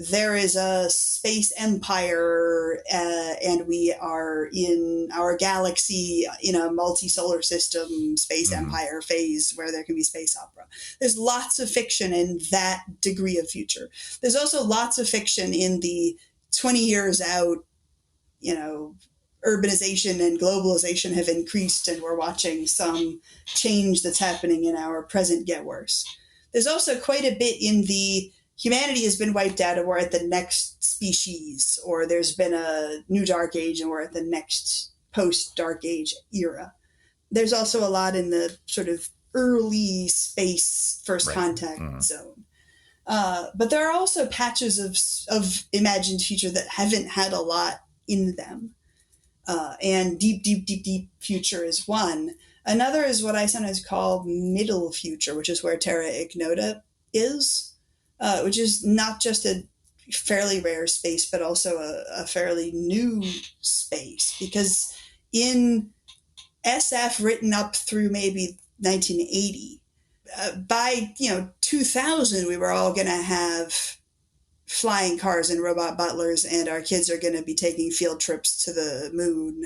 there is a space empire and we are in our galaxy in a multi-solar system space empire phase where there can be space opera. There's lots of fiction in that degree of future. There's also lots of fiction in the 20 years out, urbanization and globalization have increased and we're watching some change that's happening in our present get worse. There's also quite a bit in the humanity has been wiped out and we're at the next species, or there's been a new dark age and we're at the next post-dark age era. There's also a lot in the sort of early space first contact zone. But there are also patches of imagined future that haven't had a lot in them. And deep, deep, deep, deep future is one. Another is what I sometimes call middle future, which is where Terra Ignota is, which is not just a fairly rare space, but also a fairly new space. Because in SF written up through maybe 1980, by 2000, we were all going to have flying cars and robot butlers, and our kids are going to be taking field trips to the moon,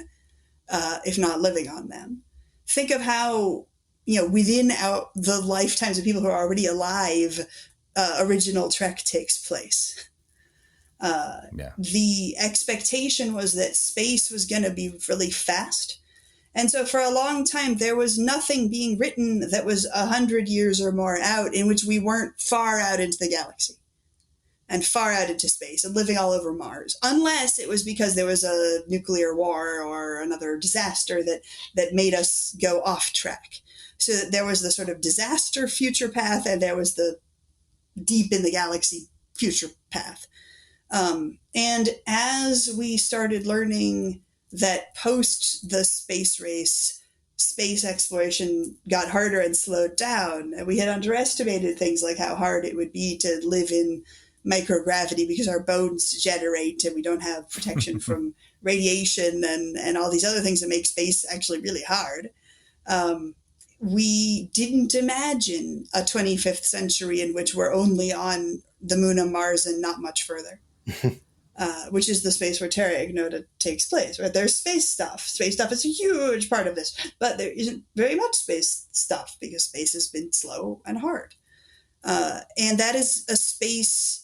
if not living on them. Think of how, within the lifetimes of people who are already alive, original Trek takes place. The expectation was that space was going to be really fast. And so for a long time, there was nothing being written that was 100 years or more out in which we weren't far out into the galaxy and far out into space and living all over Mars, unless it was because there was a nuclear war or another disaster that made us go off track. So that there was the sort of disaster future path, and there was the deep in the galaxy future path. And as we started learning that post the space race, space exploration got harder and slowed down, and we had underestimated things like how hard it would be to live in microgravity because our bones degenerate and we don't have protection from radiation and all these other things that make space actually really hard. We didn't imagine a 25th century in which we're only on the moon and Mars and not much further, which is the space where Terra Ignota takes place, right? There's space stuff. Space stuff is a huge part of this, but there isn't very much space stuff because space has been slow and hard. And that is a space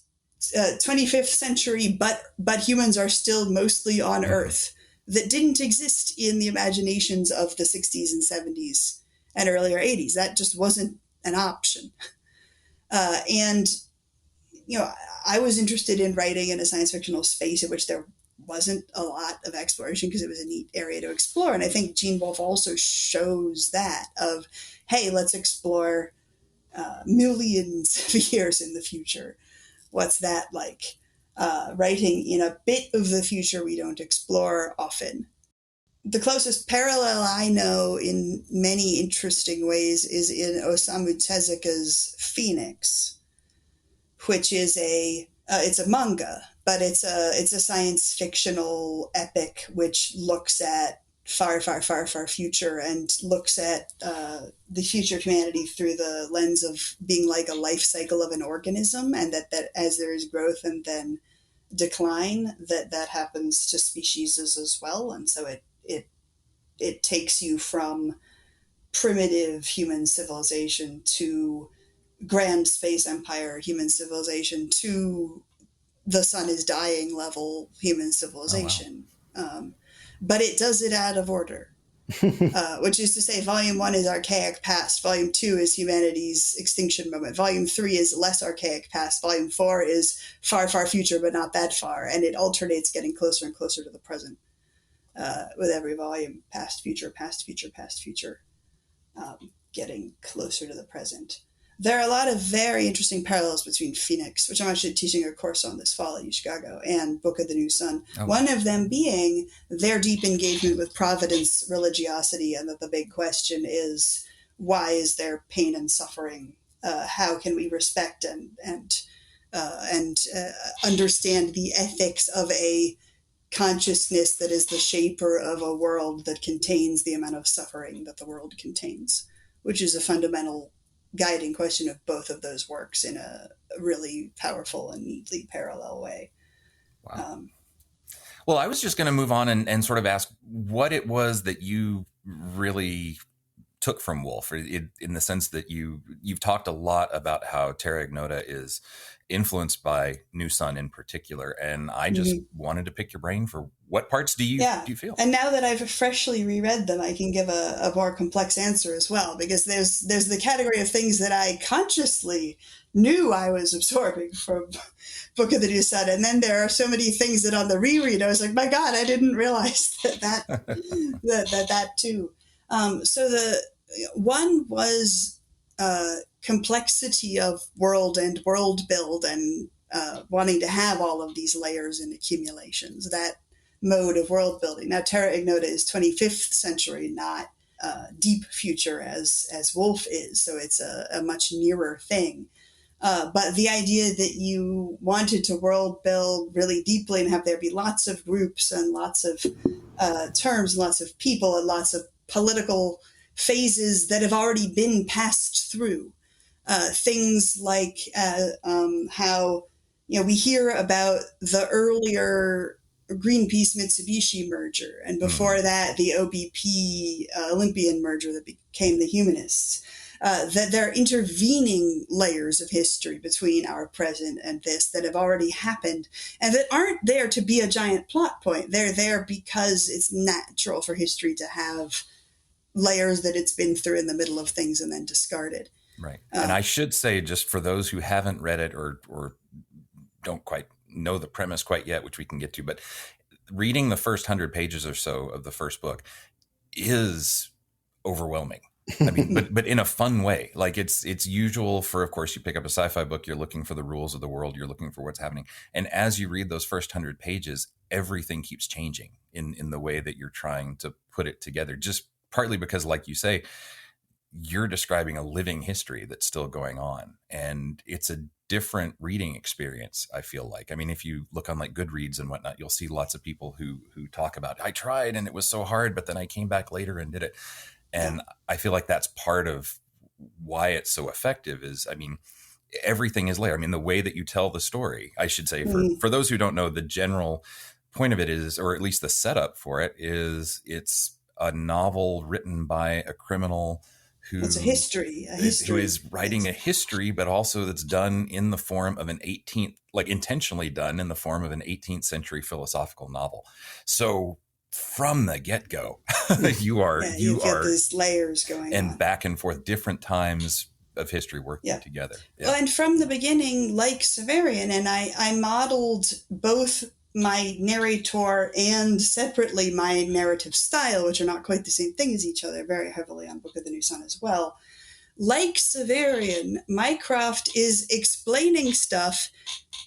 25th century, but humans are still mostly on Earth, that didn't exist in the imaginations of the 60s and 70s and earlier 80s. That just wasn't an option. And I was interested in writing in a science fictional space in which there wasn't a lot of exploration because it was a neat area to explore. And I think Gene Wolfe also shows that of, hey, let's explore millions of years in the future. What's that like? Writing in a bit of the future we don't explore often. The closest parallel I know in many interesting ways is in Osamu Tezuka's Phoenix, which is it's a manga, but it's a science fictional epic which looks at far, far, far, far future and looks at the future of humanity through the lens of being like a life cycle of an organism, and that as there is growth and then decline, that happens to species as well. And so it takes you from primitive human civilization to grand space empire human civilization to the sun is dying level human civilization. Oh, wow. But it does it out of order, which is to say volume 1 is archaic past, volume 2 is humanity's extinction moment, volume 3 is less archaic past, volume 4 is far, far future but not that far, and it alternates getting closer and closer to the present with every volume. Past, future, past, future, past, future, getting closer to the present. there are a lot of very interesting parallels between Phoenix, which I'm actually teaching a course on this fall at UChicago, and Book of the New Sun. Oh. One of them being their deep engagement with Providence religiosity, and that the big question is, why is there pain and suffering? How can we respect and understand the ethics of a consciousness that is the shaper of a world that contains the amount of suffering that the world contains, which is a fundamental guiding question of both of those works in a really powerful and neatly parallel way. Wow. Well, I was just going to move on and sort of ask what it was that you really took from Wolfe, in the sense that you've talked a lot about how Terra Ignota is influenced by New Sun in particular, and I just wanted to pick your brain for what parts do you feel? And now that I've freshly reread them, I can give a more complex answer as well, because there's the category of things that I consciously knew I was absorbing from Book of the New Sun, and then there are so many things that on the reread I was like, my God, I didn't realize that too. So the one was complexity of world and world build, and wanting to have all of these layers and accumulations, that mode of world building. Now, Terra Ignota is 25th century, not deep future as Wolfe is, so it's a much nearer thing. But the idea that you wanted to world build really deeply and have there be lots of groups and lots of terms, lots of people, and lots of political phases that have already been passed through. Things like how we hear about the earlier Greenpeace Mitsubishi merger, and before that the OBP Olympian merger that became the Humanists. That there are intervening layers of history between our present and this that have already happened, and that aren't there to be a giant plot point. They're there because it's natural for history to have layers that it's been through in the middle of things and then discarded. Right. And I should say, just for those who haven't read it or don't quite know the premise quite yet, which we can get to, but reading the first 100 pages or so of the first book is overwhelming. I mean, but in a fun way. Like it's usual for, of course, you pick up a sci-fi book, you're looking for the rules of the world, you're looking for what's happening. And as you read those first 100 pages, everything keeps changing in the way that you're trying to put it together. Just partly because, like you say, you're describing a living history that's still going on. And it's a different reading experience, I feel like. I mean, if you look on like Goodreads and whatnot, you'll see lots of people who talk about, I tried and it was so hard, but then I came back later and did it. And I feel like that's part of why it's so effective is, I mean, everything is layered. I mean, the way that you tell the story, I should say, for those who don't know, the general point of it is, or at least the setup for it is, it's a novel written by a criminal who it's a history. Who is writing a history, but also that's done in the form of intentionally done in the form of an 18th century philosophical novel. So from the get-go, you are these layers going and on. Back and forth, different times of history working together. Yeah. Well, and from the beginning, like Severian, and I modeled both my narrator and separately my narrative style, which are not quite the same thing as each other, very heavily on Book of the New Sun as well. Like Severian, Mycroft is explaining stuff,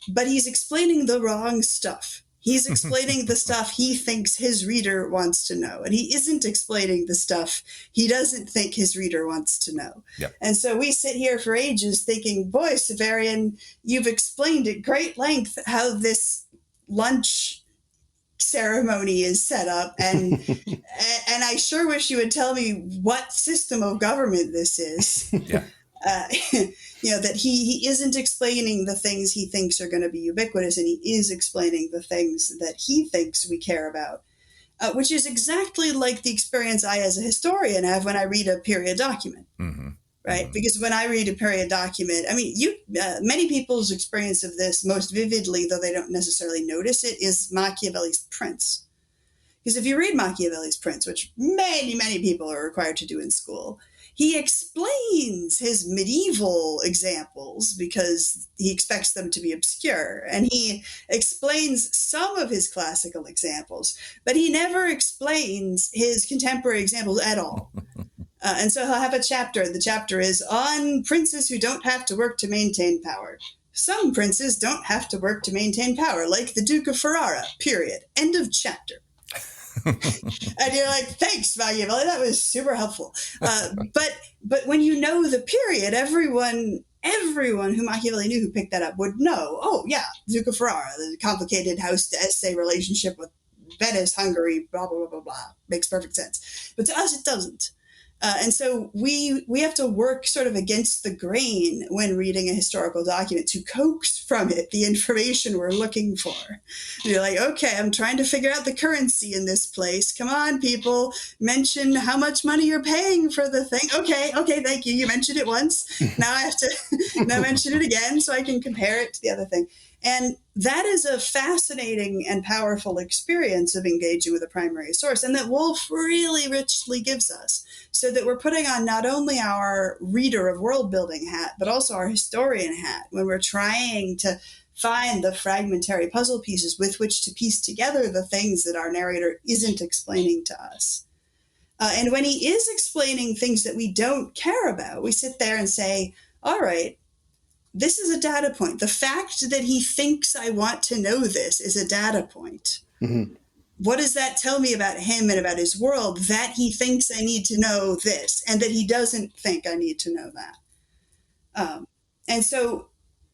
but he's explaining the wrong stuff. He's explaining the stuff he thinks his reader wants to know, and he isn't explaining the stuff he doesn't think his reader wants to know. Yep. And so we sit here for ages thinking, boy, Severian, you've explained at great length how this lunch ceremony is set up, and and I sure wish you would tell me what system of government this is. Yeah. That he isn't explaining the things he thinks are going to be ubiquitous, and he is explaining the things that he thinks we care about, which is exactly like the experience I, as a historian, have when I read a period document. Mm-hmm. Right? Mm-hmm. Because when I read a period document, I mean, many people's experience of this most vividly, though they don't necessarily notice it, is Machiavelli's Prince. Because if you read Machiavelli's Prince, which many, many people are required to do in school, he explains his medieval examples because he expects them to be obscure. And he explains some of his classical examples, but he never explains his contemporary examples at all. And so he'll have a chapter. The chapter is on princes who don't have to work to maintain power. Some princes don't have to work to maintain power, like the Duke of Ferrara, period. End of chapter. And you're like, thanks, Machiavelli, that was super helpful. But when you know the period, everyone who Machiavelli knew who picked that up would know, oh, yeah, Duke of Ferrara, the complicated house-to-essay relationship with Venice, Hungary, blah, blah, blah, blah, blah. Makes perfect sense. But to us, it doesn't. And so we have to work sort of against the grain when reading a historical document to coax from it the information we're looking for. And you're like, okay, I'm trying to figure out the currency in this place. Come on, people, mention how much money you're paying for the thing. Okay, thank you. You mentioned it once. Now I have to now mention it again so I can compare it to the other thing. And that is a fascinating and powerful experience of engaging with a primary source, and that Wolfe really richly gives us, so that we're putting on not only our reader of world building hat, but also our historian hat when we're trying to find the fragmentary puzzle pieces with which to piece together the things that our narrator isn't explaining to us. And when he is explaining things that we don't care about, we sit there and say, all right, this is a data point. The fact that he thinks I want to know this is a data point. Mm-hmm. What does that tell me about him and about his world? That he thinks I need to know this, and that he doesn't think I need to know that. And so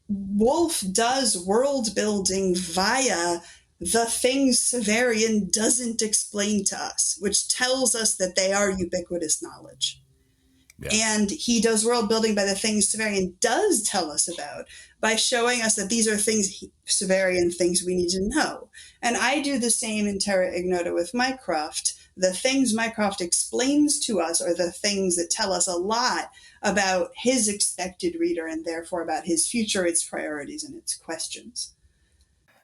Wolfe does world building via the things Severian doesn't explain to us, which tells us that they are ubiquitous knowledge. Yeah. And he does world building by the things Severian does tell us about, by showing us that these are things Severian thinks we need to know. And I do the same in Terra Ignota with Mycroft. The things Mycroft explains to us are the things that tell us a lot about his expected reader, and therefore about his future, its priorities, and its questions.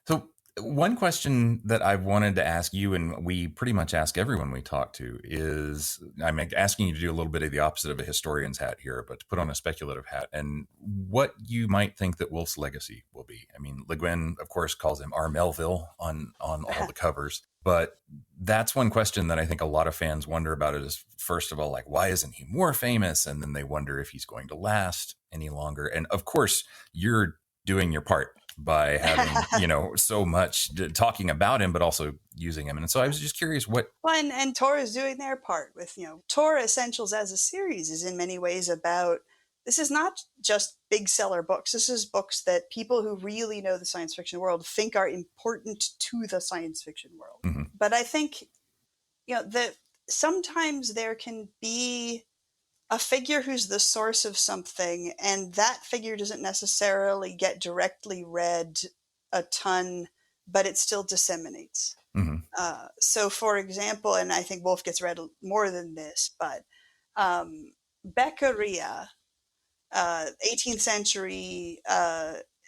So one question that I've wanted to ask you, and we pretty much ask everyone we talk to, is I'm asking you to do a little bit of the opposite of a historian's hat here, but to put on a speculative hat, and what you might think that Wolfe's legacy will be. I mean, Le Guin, of course, calls him our Melville on all the covers, but that's one question that I think a lot of fans wonder about it is, first of all, like, why isn't he more famous? And then they wonder if he's going to last any longer. And of course, you're doing your part by having, so much talking about him, but also using him. And so I was just curious what... Well, and Torah is doing their part with, Torah Essentials as a series is in many ways about, this is not just big seller books. This is books that people who really know the science fiction world think are important to the science fiction world. Mm-hmm. But I think, that sometimes there can be a figure who's the source of something, and that figure doesn't necessarily get directly read a ton, but it still disseminates. Mm-hmm. So, for example, and I think Wolfe gets read more than this, but Beccaria, 18th century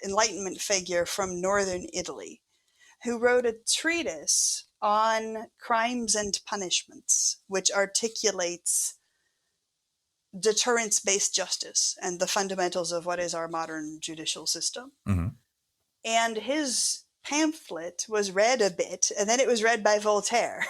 Enlightenment figure from northern Italy, who wrote a treatise on crimes and punishments, which articulates deterrence-based justice and the fundamentals of what is our modern judicial system. Mm-hmm. And his pamphlet was read a bit, and then it was read by Voltaire.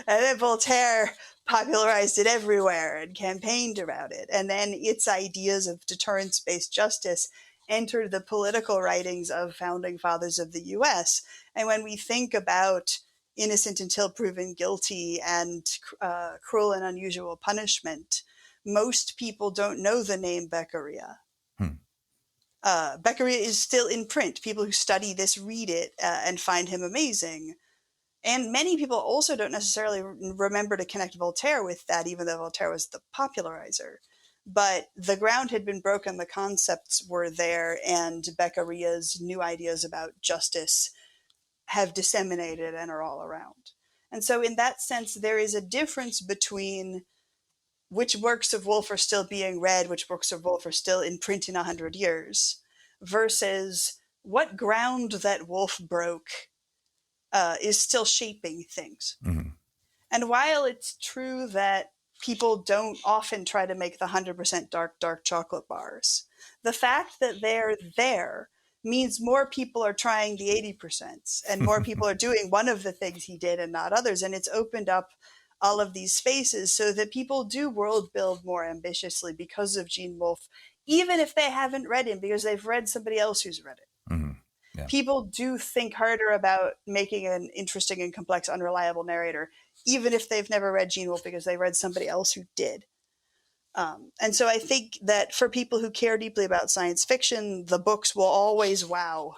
And then Voltaire popularized it everywhere and campaigned about it. And then its ideas of deterrence-based justice entered the political writings of founding fathers of the U.S. And when we think about innocent until proven guilty and cruel and unusual punishment, most people don't know the name Beccaria. Beccaria is still in print. People who study this read it and find him amazing. And many people also don't necessarily remember to connect Voltaire with that, even though Voltaire was the popularizer. But the ground had been broken, the concepts were there, and Beccaria's new ideas about justice have disseminated and are all around. And so in that sense, there is a difference between which works of Wolfe are still being read, which works of Wolfe are still in print in 100 years, versus what ground that Wolfe broke is still shaping things. Mm-hmm. And while it's true that people don't often try to make the 100% dark chocolate bars, the fact that they're there means more people are trying the 80%, and more people are doing one of the things he did and not others. And it's opened up all of these spaces so that people do world build more ambitiously because of Gene Wolfe, even if they haven't read him, because they've read somebody else who's read it. Mm-hmm. Yeah. People do think harder about making an interesting and complex, unreliable narrator, even if they've never read Gene Wolfe, because they read somebody else who did. And so I think that for people who care deeply about science fiction, the books will always wow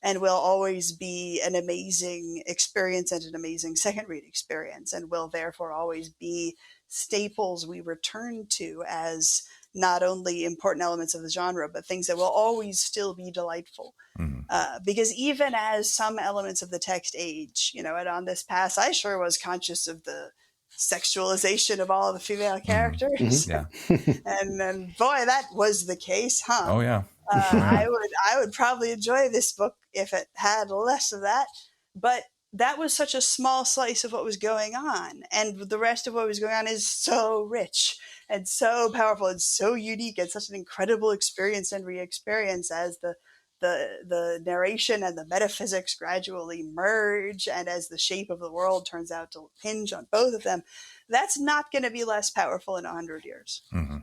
and will always be an amazing experience and an amazing second read experience, and will therefore always be staples we return to as not only important elements of the genre, but things that will always still be delightful. Because even as some elements of the text age, and on this pass, I sure was conscious of the sexualization of all of the female characters. Yeah. And then, boy, that was the case, huh? Oh yeah. I would probably enjoy this book if it had less of that, but that was such a small slice of what was going on, and the rest of what was going on is so rich and so powerful and so unique and such an incredible experience and re-experience as the narration and the metaphysics gradually merge, and as the shape of the world turns out to hinge on both of them. That's not going to be less powerful in 100 years. Mm-hmm.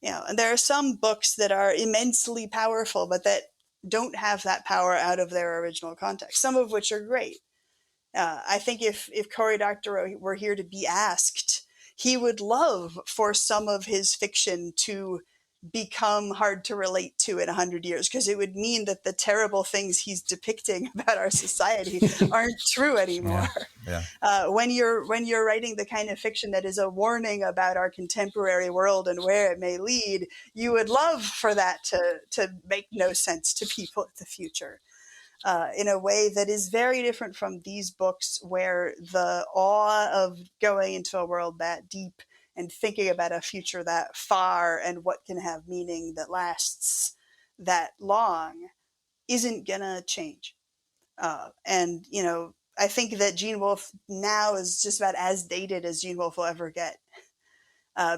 And there are some books that are immensely powerful, but that don't have that power out of their original context, some of which are great. I think if Cory Doctorow were here to be asked, he would love for some of his fiction to become hard to relate to in 100 years, because it would mean that the terrible things he's depicting about our society aren't true anymore. Yeah. When you're writing the kind of fiction that is a warning about our contemporary world and where it may lead, you would love for that to make no sense to people in the future. In a way that is very different from these books, where the awe of going into a world that deep and thinking about a future that far and what can have meaning that lasts that long isn't gonna change. And I think that Gene Wolfe now is just about as dated as Gene Wolfe will ever get.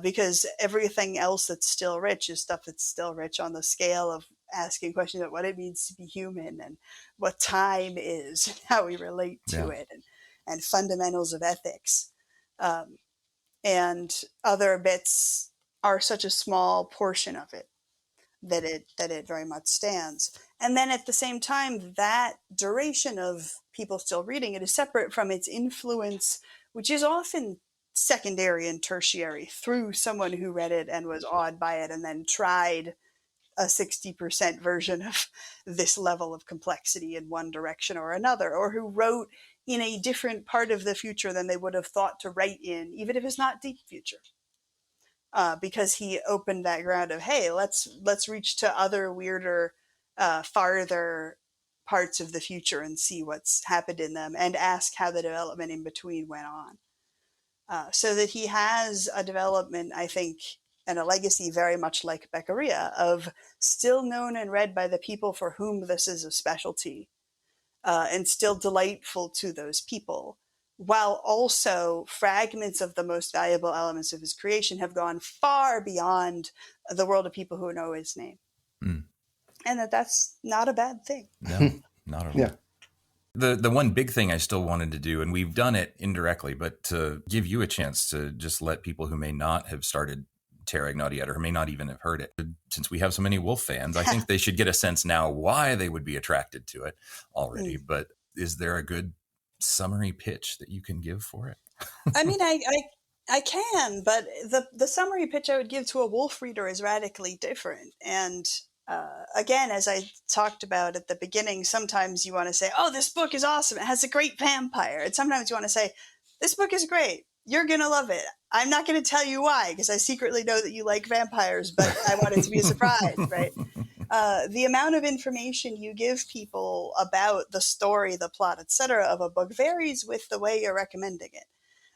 Because everything else that's still rich is stuff that's still rich on the scale of asking questions about what it means to be human, and what time is, and how we relate to it, and fundamentals of ethics. And other bits are such a small portion of it that it very much stands. And then at the same time, that duration of people still reading it is separate from its influence, which is often secondary and tertiary, through someone who read it and was awed by it and then tried a 60% version of this level of complexity in one direction or another, or who wrote in a different part of the future than they would have thought to write in, even if it's not deep future. Because he opened that ground of, hey, let's reach to other weirder, farther parts of the future and see what's happened in them, and ask how the development in between went on. So that he has a development, I think, and a legacy very much like Beccaria, of still known and read by the people for whom this is a specialty, and still delightful to those people, while also fragments of the most valuable elements of his creation have gone far beyond the world of people who know his name. And that's not a bad thing. No, not at all. Yeah. The one big thing I still wanted to do, and we've done it indirectly, but to give you a chance to just let people who may not have started Terra Ignota yet, or may not even have heard it, since we have so many Wolfe fans, I think they should get a sense now why they would be attracted to it already. But is there a good summary pitch that you can give for it? I mean, I can, but the summary pitch I would give to a Wolfe reader is radically different. And again, as I talked about at the beginning, sometimes you want to say, oh, this book is awesome, it has a great vampire. And sometimes you want to say, this book is great, you're going to love it. I'm not going to tell you why, because I secretly know that you like vampires, but I want it to be a surprise, right? The amount of information you give people about the story, the plot, etc. of a book varies with the way you're recommending it.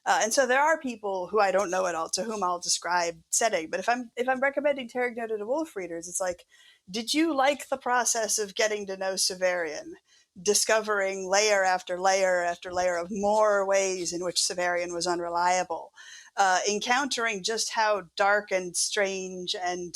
And so there are people who I don't know at all to whom I'll describe setting. But if I'm recommending Terra Ignota to Wolfe readers, it's like, did you like the process of getting to know Severian, discovering layer after layer after layer of more ways in which Severian was unreliable, encountering just how dark and strange and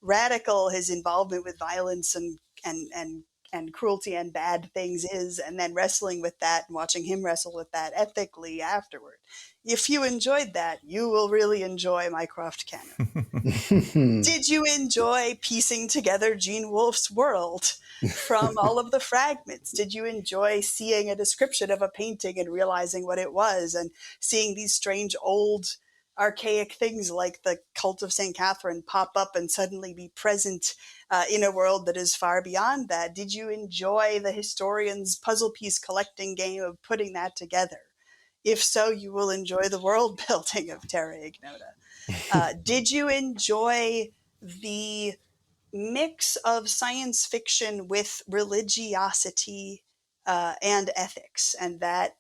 radical his involvement with violence and and cruelty and bad things is, and then wrestling with that and watching him wrestle with that ethically afterward. If you enjoyed that, you will really enjoy Mycroft canon. Did you enjoy piecing together Gene Wolfe's world from all of the fragments? Did you enjoy seeing a description of a painting and realizing what it was, and seeing these strange old archaic things like the cult of St. Catherine pop up and suddenly be present in a world that is far beyond that? Did you enjoy the historian's puzzle piece collecting game of putting that together? If so, you will enjoy the world building of Terra Ignota. Did you enjoy the mix of science fiction with religiosity and ethics, and that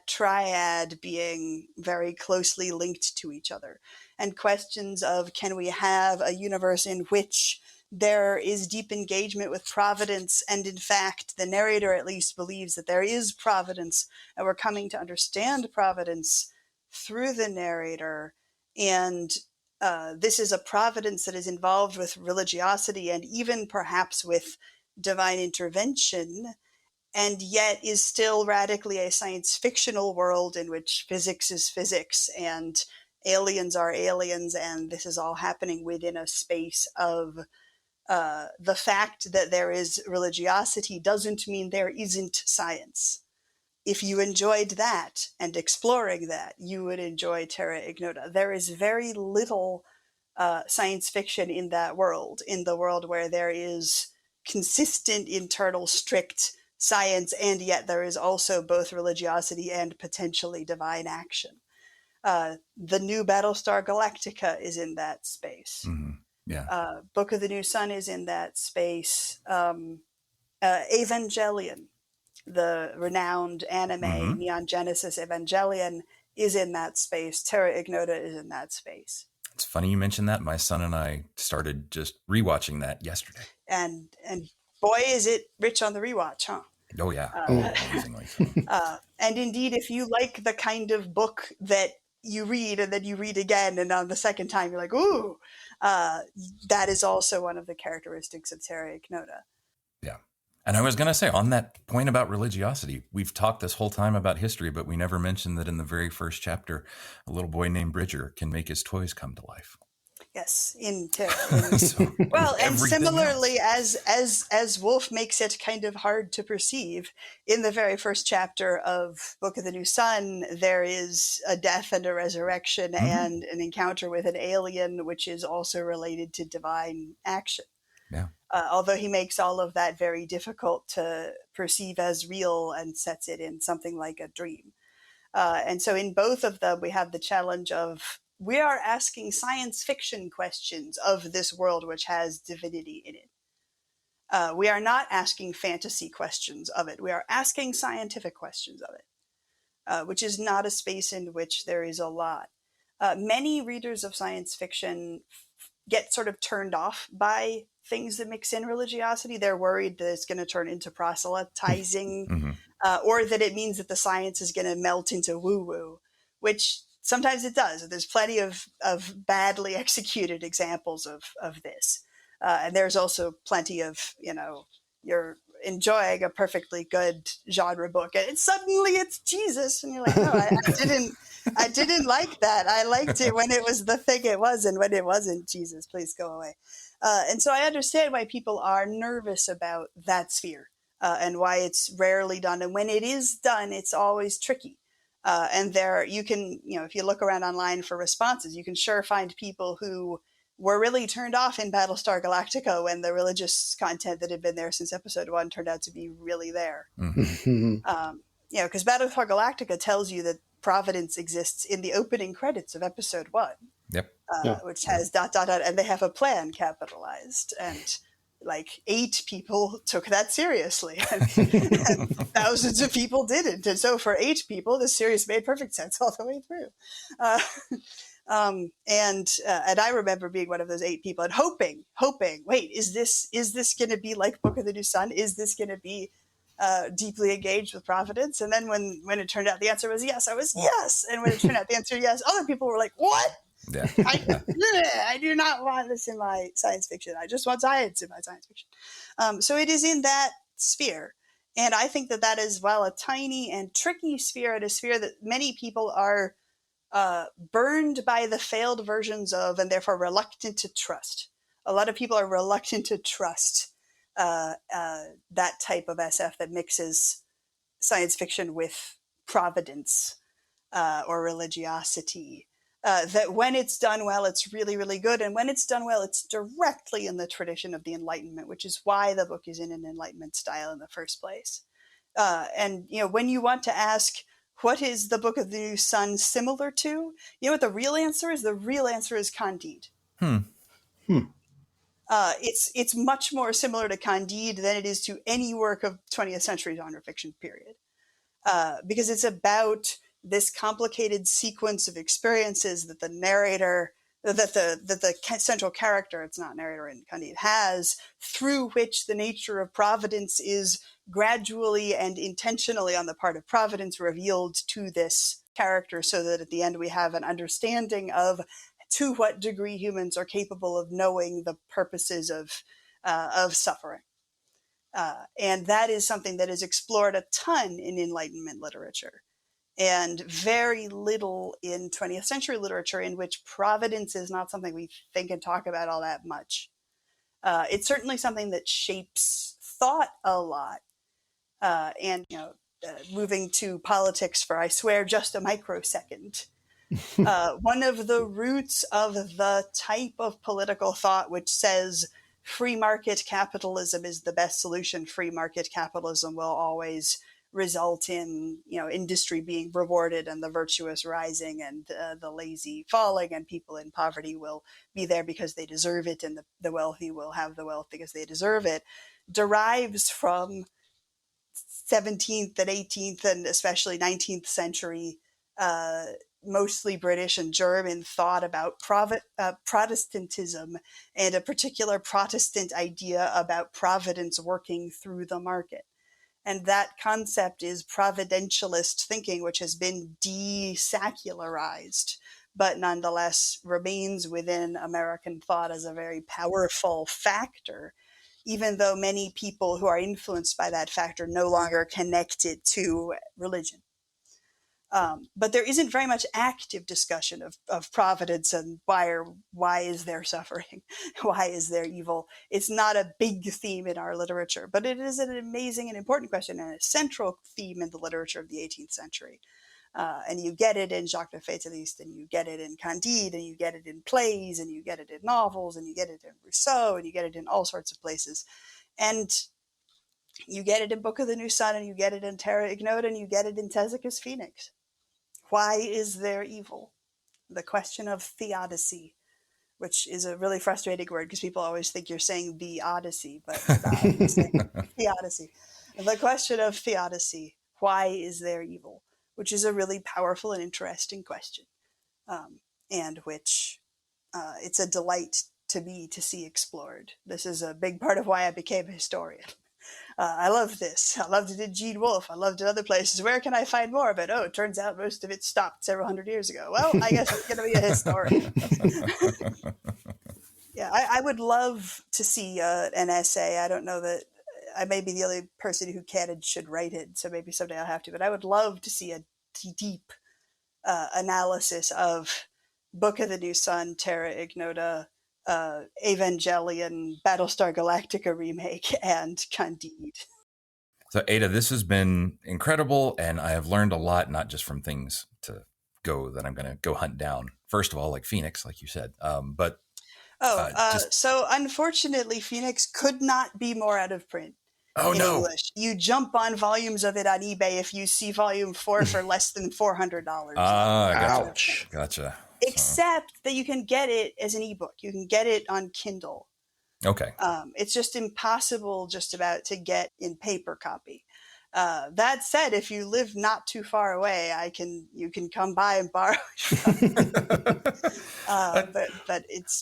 triad being very closely linked to each other, and questions of, can we have a universe in which there is deep engagement with providence, and in fact the narrator at least believes that there is providence, and we're coming to understand providence through the narrator, and this is a providence that is involved with religiosity and even perhaps with divine intervention, and yet is still radically a science fictional world in which physics is physics and aliens are aliens, and this is all happening within a space of the fact that there is religiosity doesn't mean there isn't science. If you enjoyed that and exploring that, you would enjoy Terra Ignota. There is very little science fiction in that world, in the world where there is consistent, internal, strict science, and yet there is also both religiosity and potentially divine action. The new Battlestar Galactica is in that space. Mm-hmm. Yeah. Book of the New Sun is in that space. Evangelion, the renowned anime Neon Genesis Evangelion, is in that space. Terra Ignota is in that space. It's funny you mentioned that. My son and I started just rewatching that yesterday. And boy, is it rich on the rewatch, huh? Oh, yeah. Amazingly. And indeed, if you like the kind of book that you read and then you read again, and on the second time you're like, ooh, that is also one of the characteristics of Terra Ignota. Yeah. And I was going to say, on that point about religiosity, we've talked this whole time about history, but we never mentioned that in the very first chapter, a little boy named Bridger can make his toys come to life. Yes, in Terra. Well, and similarly, as Wolfe makes it kind of hard to perceive, in the very first chapter of Book of the New Sun, there is a death and a resurrection and an encounter with an alien, which is also related to divine action. Yeah. Although he makes all of that very difficult to perceive as real and sets it in something like a dream. And so in both of them, we have the challenge of, we are asking science fiction questions of this world which has divinity in it. We are not asking fantasy questions of it. We are asking scientific questions of it, which is not a space in which there is a lot. Many readers of science fiction get sort of turned off by things that mix in religiosity. They're worried that it's going to turn into proselytizing, or that it means that the science is going to melt into woo-woo, which sometimes it does. There's plenty of badly executed examples of this. And there's also plenty of, you're enjoying a perfectly good genre book and suddenly it's Jesus. And you're like, no, I didn't like that. I liked it when it was the thing it was, and when it wasn't, Jesus, please go away. And so I understand why people are nervous about that sphere and why it's rarely done. And when it is done, it's always tricky. And there you can, if you look around online for responses, you can sure find people who were really turned off in Battlestar Galactica when the religious content that had been there since episode 1 turned out to be really there. Because Battlestar Galactica tells you that Providence exists in the opening credits of episode 1. Yep. Which has ... and they have a plan capitalized, and like 8 people took that seriously, and thousands of people didn't. And so for 8 people, this series made perfect sense all the way through. And I remember being one of those 8 people and hoping, wait, is this going to be like Book of the New Sun? Is this going to be deeply engaged with Providence? And then when it turned out the answer was yes, I was yes. And when it turned out the answer yes, other people were like, what? Yeah. I do not want this in my science fiction. I just want science in my science fiction. So it is in that sphere. And I think that is, while a tiny and tricky sphere, and a sphere that many people are burned by the failed versions of, and therefore reluctant to trust. A lot of people are reluctant to trust that type of SF that mixes science fiction with providence or religiosity. That when it's done well, it's really, really good. And when it's done well, it's directly in the tradition of the Enlightenment, which is why the book is in an Enlightenment style in the first place. And, when you want to ask, what is the Book of the New Sun similar to? You know what the real answer is? The real answer is Candide. It's much more similar to Candide than it is to any work of 20th century genre fiction, period. Because it's about this complicated sequence of experiences that the narrator, that the central character, it's not narrator in Candide, has, through which the nature of providence is gradually and intentionally on the part of providence revealed to this character, so that at the end we have an understanding of to what degree humans are capable of knowing the purposes of suffering. And that is something that is explored a ton in Enlightenment literature, and very little in 20th century literature, in which providence is not something we think and talk about all that much. It's certainly something that shapes thought a lot. And, moving to politics for, I swear, just a microsecond. One of the roots of the type of political thought which says free market capitalism is the best solution, free market capitalism will always result in, industry being rewarded and the virtuous rising and the lazy falling, and people in poverty will be there because they deserve it, and the wealthy will have the wealth because they deserve it, derives from 17th and 18th and especially 19th century mostly British and German thought about Protestantism, and a particular Protestant idea about providence working through the market. And that concept is providentialist thinking, which has been desacularized, but nonetheless remains within American thought as a very powerful factor, even though many people who are influenced by that factor no longer connect it to religion. But there isn't very much active discussion of providence and why is there suffering? Why is there evil? It's not a big theme in our literature, but it is an amazing and important question, and a central theme in the literature of the 18th century. And you get it in Jacques de Fataliste, and you get it in Candide, and you get it in plays, and you get it in novels, and you get it in Rousseau, and you get it in all sorts of places. And you get it in Book of the New Sun, and you get it in Terra Ignota, and you get it in Tezeca's Phoenix. Why is there evil? The question of theodicy, which is a really frustrating word because people always think you're saying the Odyssey, but you're saying theodicy. The question of theodicy, why is there evil? Which is a really powerful and interesting question, and which it's a delight to me to see explored. This is a big part of why I became a historian. I love this. I loved it in Gene Wolfe. I loved it in other places. Where can I find more of it? Oh, it turns out most of it stopped several hundred years ago. Well, I guess I'm going to be a historian. Yeah, I would love to see an essay. I don't know that I may be the only person who can and should write it, so maybe someday I'll have to. But I would love to see a deep analysis of Book of the New Sun, Terra Ignota, Evangelion, Battlestar Galactica remake, and Candide. So Ada, this has been incredible, and I have learned a lot, not just from things to go that I'm going to go hunt down. First of all, like Phoenix, like you said, but so unfortunately, Phoenix could not be more out of print. Oh, no. English. You jump on volumes of it on eBay if you see volume 4 for less than $400. Ouch. Gotcha. Except that you can get it as an ebook. You can get it on Kindle. Okay. It's just impossible just about to get in paper copy. That said, if you live not too far away, you can come by and borrow it.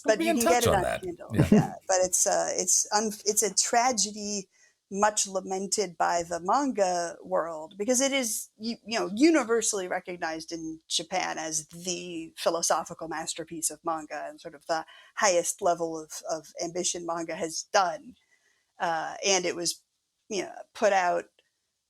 But you can get it on Kindle. Yeah. But it's a tragedy much lamented by the manga world, because it is universally recognized in Japan as the philosophical masterpiece of manga and sort of the highest level of ambition manga has done. And it was put out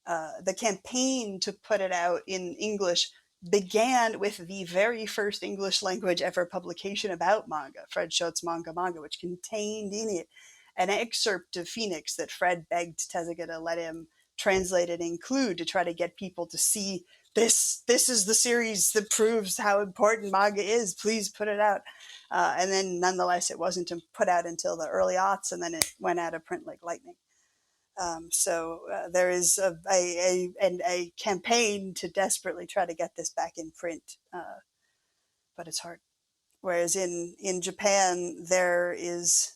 the campaign to put it out in English began with the very first English language ever publication about manga, Fred Schott's Manga, which contained in it an excerpt of Phoenix that Fred begged Tezuka to let him translate and include to try to get people to see this is the series that proves how important manga is. Please put it out. And then nonetheless, it wasn't put out until the early aughts, and then it went out of print like lightning. So there is a campaign to desperately try to get this back in print, but it's hard. Whereas in Japan, there is,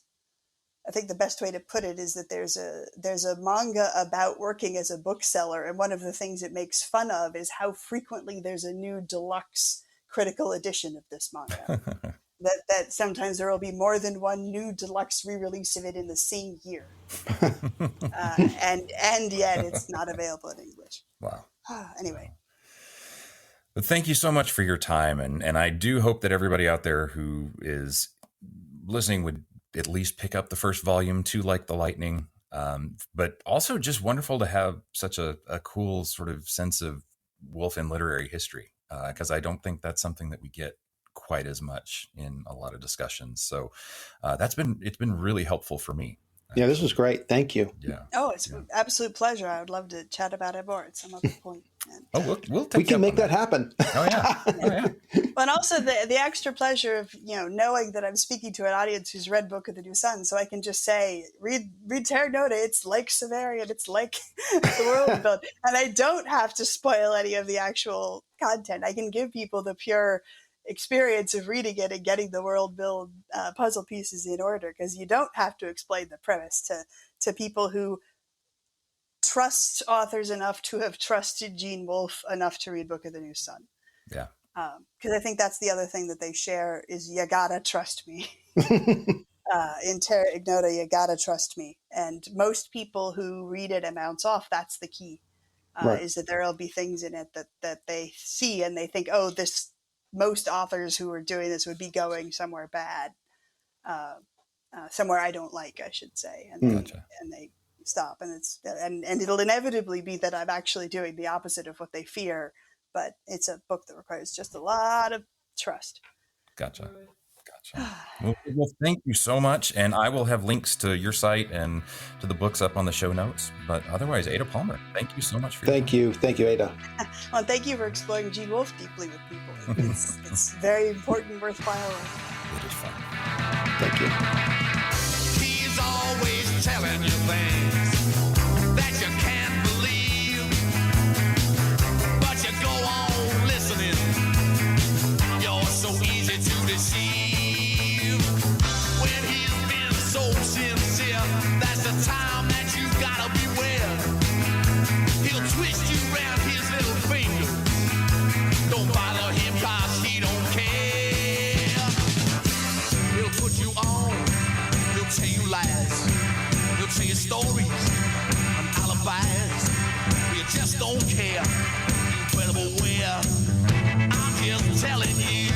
I think the best way to put it is that there's a manga about working as a bookseller, and one of the things it makes fun of is how frequently there's a new deluxe critical edition of this manga. that sometimes there will be more than one new deluxe re-release of it in the same year, and yet it's not available in English. Wow. Anyway. But thank you so much for your time, and I do hope that everybody out there who is listening would at least pick up the first volume to Like the Lightning, but also just wonderful to have such a cool sort of sense of Wolfe in literary history, because I don't think that's something that we get quite as much in a lot of discussions. So it's been really helpful for me. Yeah, this was great. Thank you. Yeah. Oh, it's an absolute pleasure. I would love to chat about it more at some other point. And, we can make that happen. Oh yeah. Oh yeah. But also the extra pleasure of knowing that I'm speaking to an audience who's read Book of the New Sun, so I can just say, read Terra Ignota. It's like Severian. It's like the world build, and I don't have to spoil any of the actual content. I can give people the pure experience of reading it and getting the world build puzzle pieces in order, because you don't have to explain the premise to people who trust authors enough to have trusted Gene Wolfe enough to read Book of the New Sun. Yeah. Because I think that's the other thing that they share is you gotta trust me. In Terra Ignota, you gotta trust me. And most people who read it and bounce off, that's the key, right. Is that there will be things in it that they see and they think, oh, most authors who are doing this would be going somewhere bad, somewhere I don't like, I should say, and they stop, and it'll inevitably be that I'm actually doing the opposite of what they fear, but it's a book that requires just a lot of trust. Gotcha. Well, thank you so much, and I will have links to your site and to the books up on the show notes. But otherwise, Ada Palmer, thank you so much for your time. Thank you, Ada. Well, thank you for exploring Gene Wolfe deeply with people. It's very important, worthwhile. It is fun. Thank you. He's always telling you things that you can't believe, but you go on listening. You're so easy to deceive. When he's been so sincere, that's the time that you gotta beware. He'll twist you around his little finger. Don't bother him 'cause he don't care. He'll put you on. He'll tell you lies. He'll tell you stories and alibis. You just don't care. Incredible where. I'm just telling you.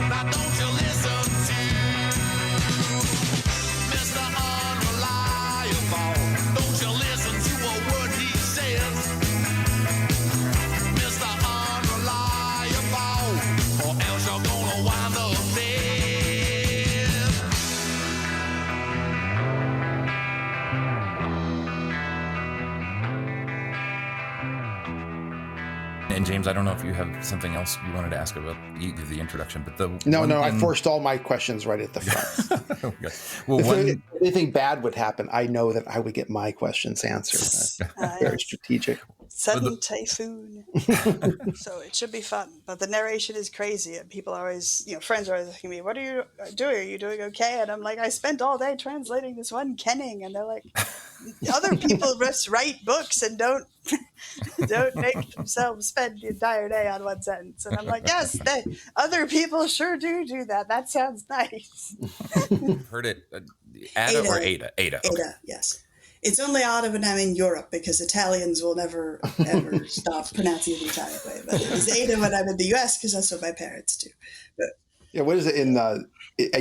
Now don't you listen to Mr. Unreliable. Don't you listen to a word he says. Mr. Unreliable, or else you're gonna wind up dead. And James, I don't know if you have something else you wanted to ask about either the introduction, but No, I forced all my questions right at the front. Okay. Well, if anything bad would happen, I know that I would get my questions answered. Very strategic. Sudden typhoon. So it should be fun. But the narration is crazy. And people always, friends are always asking me, what are you doing? Are you doing okay? And I'm like, I spent all day translating this one kenning. And they're like, other people just write books and don't make themselves spend the entire day on one sentence. And I'm like, yes, other people sure do that. That sounds nice. Heard it. Ada or Ada? Ada. Okay. Ada, yes. It's only Ada when I'm in Europe because Italians will never, ever stop pronouncing it the Italian way. But it's Ada when I'm in the US because that's what my parents do. But Yeah, what is it in?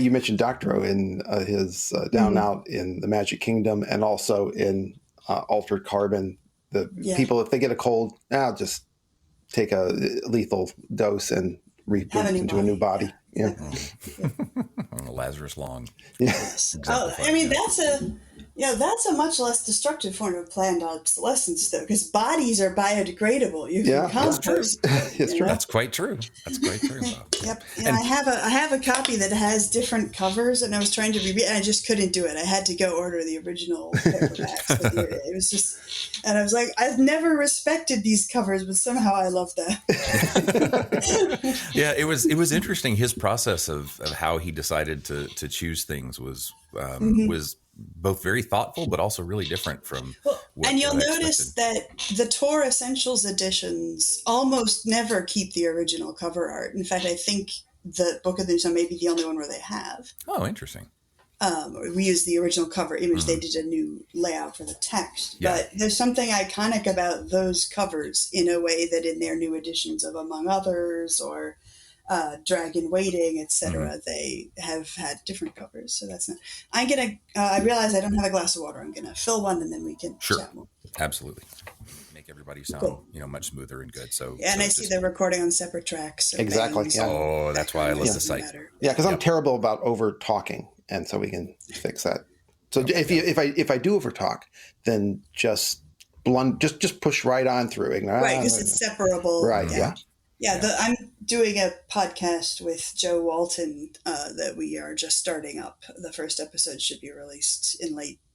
You mentioned Doctorow in his Down and Out in the Magic Kingdom, and also in Altered Carbon. The people, if they get a cold, I'll just take a lethal dose and reboot into a new body. Yeah. Lazarus Long. Yes. Oh, I mean, that's a much less destructive form of planned obsolescence, though, because bodies are biodegradable. You can compost. It's true. That's quite true. That's quite true. Yep. And I have a copy that has different covers, and I was trying to reread, and I just couldn't do it. I had to go order the original paperbacks. It was just, and I was like, I've never respected these covers, but somehow I love them. Yeah, it was interesting. His process of how he decided to choose things was both very thoughtful, but also really different from and you'll notice that the Tor Essentials editions almost never keep the original cover art. In fact, I think the Book of the New may be the only one where they have. Oh, interesting. We use the original cover image. They did a new layout for the text. Yeah. But there's something iconic about those covers in a way that in their new editions of Among Others or Dragon Waiting, etc., they have had different covers. So that's not. I'm gonna. I realize I don't have a glass of water. I'm gonna fill one, and then we can chat more. Absolutely. Make everybody sound much smoother and good. So and I see they're recording on separate tracks. So exactly. Yeah. Oh, that's why I love the site. Yeah, because I'm terrible about over talking, and so we can fix that. So if I do over talk, then just push right on through. Right, because it's separable. Right. Yeah. I'm doing a podcast with Joe Walton that we are just starting up. The first episode should be released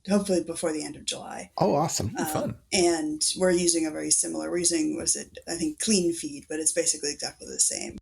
hopefully before the end of July. Oh, awesome. Fun. And we're using a very similar, I think Clean Feed, but it's basically exactly the same.